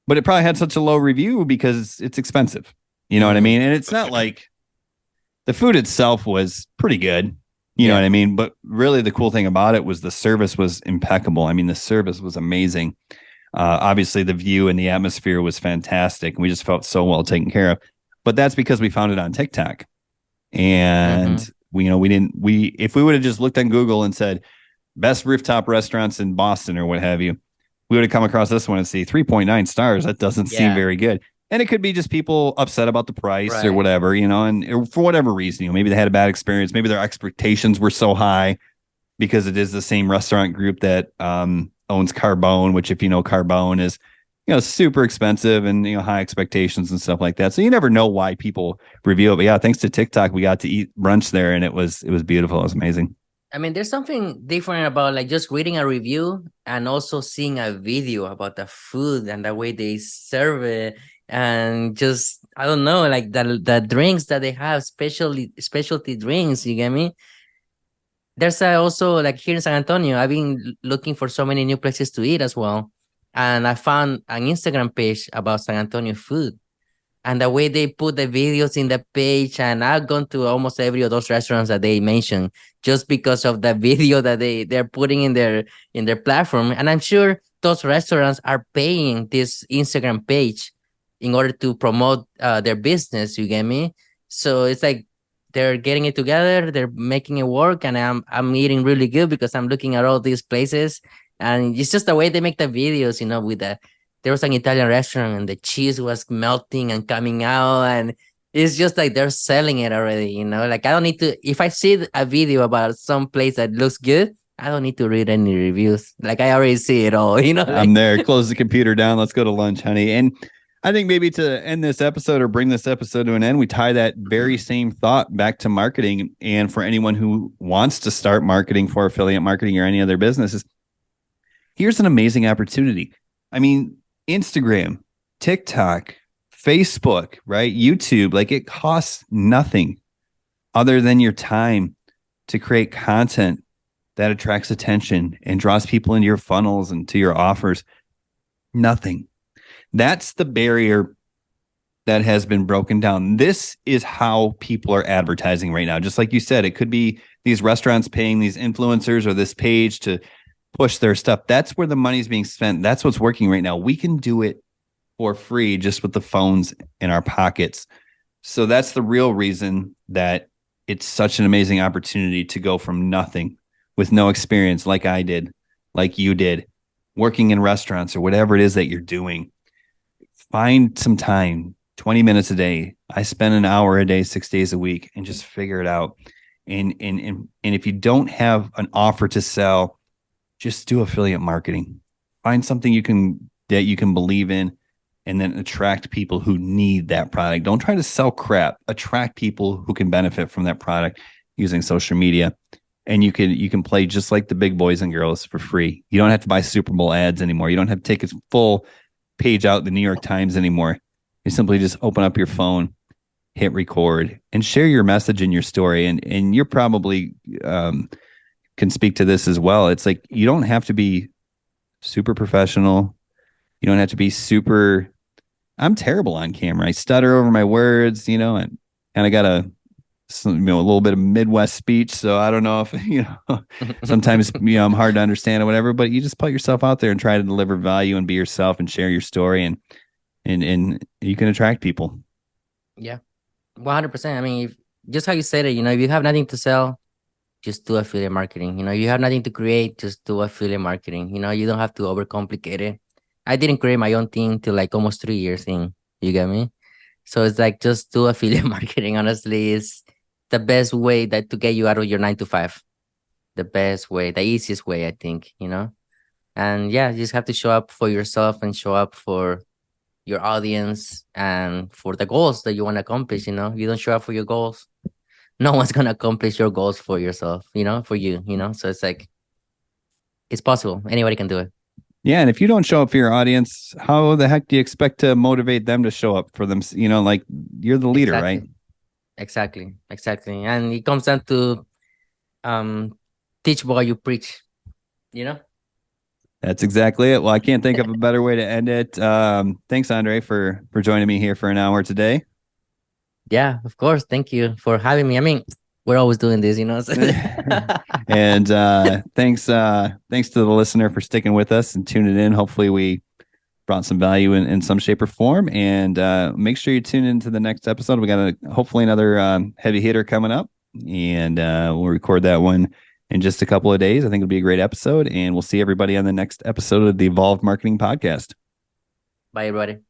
But it probably had such a low review because it's expensive. You know what I Mm, mean? And it's not like the food itself was pretty good. You know what yeah. I mean? But really the cool thing about it was the service was impeccable. I mean, the service was amazing. Obviously the view and the atmosphere was fantastic. And we just felt so well taken care of. But that's because we found it on TikTok. Mm-hmm. And we didn't we if we would have just looked on Google and said best rooftop restaurants in Boston or what have you, we would have come across this one and see 3.9 stars. That doesn't seem Yeah. very good. And it could be just people upset about the price or Right. whatever, and for whatever reason, maybe they had a bad experience. Maybe their expectations were so high because it is the same restaurant group that owns Carbone, which, if you know, Carbone is super expensive and high expectations and stuff like that. So you never know why people review it. But yeah, thanks to TikTok, we got to eat brunch there, and it was beautiful. It was amazing. I mean, there's something different about like just reading a review and also seeing a video about the food and the way they serve it, and just I don't know, like the drinks that they have, specialty drinks. You get me? There's also like here in San Antonio, I've been looking for so many new places to eat as well, and I found an Instagram page about San Antonio food and the way they put the videos in the page. And I've gone to almost every of those restaurants that they mentioned just because of the video that they're putting in their platform. And I'm sure those restaurants are paying this Instagram page in order to promote their business. You get me? So it's like they're getting it together, they're making it work, and I'm eating really good because I'm looking at all these places. And it's just the way they make the videos, with the there was an Italian restaurant and the cheese was melting and coming out, and it's just like they're selling it already. Like I don't need to, if I see a video about some place that looks good, I don't need to read any reviews. Like I already see it all, I'm like there. Close the computer down. Let's go to lunch, honey. And I think maybe to end this episode or bring this episode to an end, we tie that very same thought back to marketing. And for anyone who wants to start marketing for affiliate marketing or any other businesses, here's an amazing opportunity. I mean, Instagram, TikTok, Facebook, right? YouTube, like it costs nothing other than your time to create content that attracts attention and draws people into your funnels and to your offers. Nothing. That's the barrier that has been broken down. This is how people are advertising right now. Just like you said, it could be these restaurants paying these influencers or this page to push their stuff. That's where the money's being spent. That's what's working right now. We can do it for free just with the phones in our pockets. So that's the real reason that it's such an amazing opportunity to go from nothing with no experience, like I did, like you did, working in restaurants or whatever it is that you're doing. Find some time, 20 minutes a day. I spend an hour a day, 6 days a week, and just figure it out. And if you don't have an offer to sell, just do affiliate marketing. Find something that you can believe in, and then attract people who need that product. Don't try to sell crap. Attract people who can benefit from that product using social media. And you can play just like the big boys and girls for free. You don't have to buy Super Bowl ads anymore. You don't have to take a full page out the New York Times anymore. You simply just open up your phone, hit record, and share your message and your story. And you're probably can speak to this as well. It's like you don't have to be super professional. You don't have to be I'm terrible on camera. I stutter over my words, and kind of got to some, a little bit of Midwest speech. So I don't know if, sometimes, I'm hard to understand or whatever, but you just put yourself out there and try to deliver value and be yourself and share your story, and you can attract people. Yeah, 100%. I mean, just how you said it, if you have nothing to sell, just do affiliate marketing. You have nothing to create, just do affiliate marketing. You don't have to overcomplicate it. I didn't create my own thing till like almost 3 years in. You get me? So it's like just do affiliate marketing. Honestly, is the best way that to get you out of your 9 to 5. The best way, the easiest way, I think. And yeah, you just have to show up for yourself and show up for your audience and for the goals that you want to accomplish. You don't show up for your goals, no one's gonna accomplish your goals for yourself, for you. So it's like it's possible. Anybody can do it. Yeah, and if you don't show up for your audience, how the heck do you expect to motivate them to show up for them? Like, you're the leader, right? Exactly. Exactly. And it comes down to um teach what you preach, you know? That's exactly it. Well, I can't think of a better way to end it. Thanks, Andrei, for joining me here for an hour today. Yeah, of course. Thank you for having me. I mean, we're always doing this. And thanks to the listener for sticking with us and tuning in. Hopefully we brought some value in some shape or form. And make sure you tune into the next episode. We got hopefully another heavy hitter coming up, and we'll record that one in just a couple of days. I think it'll be a great episode, and we'll see everybody on the next episode of the Evolved Marketing Podcast. Bye, everybody.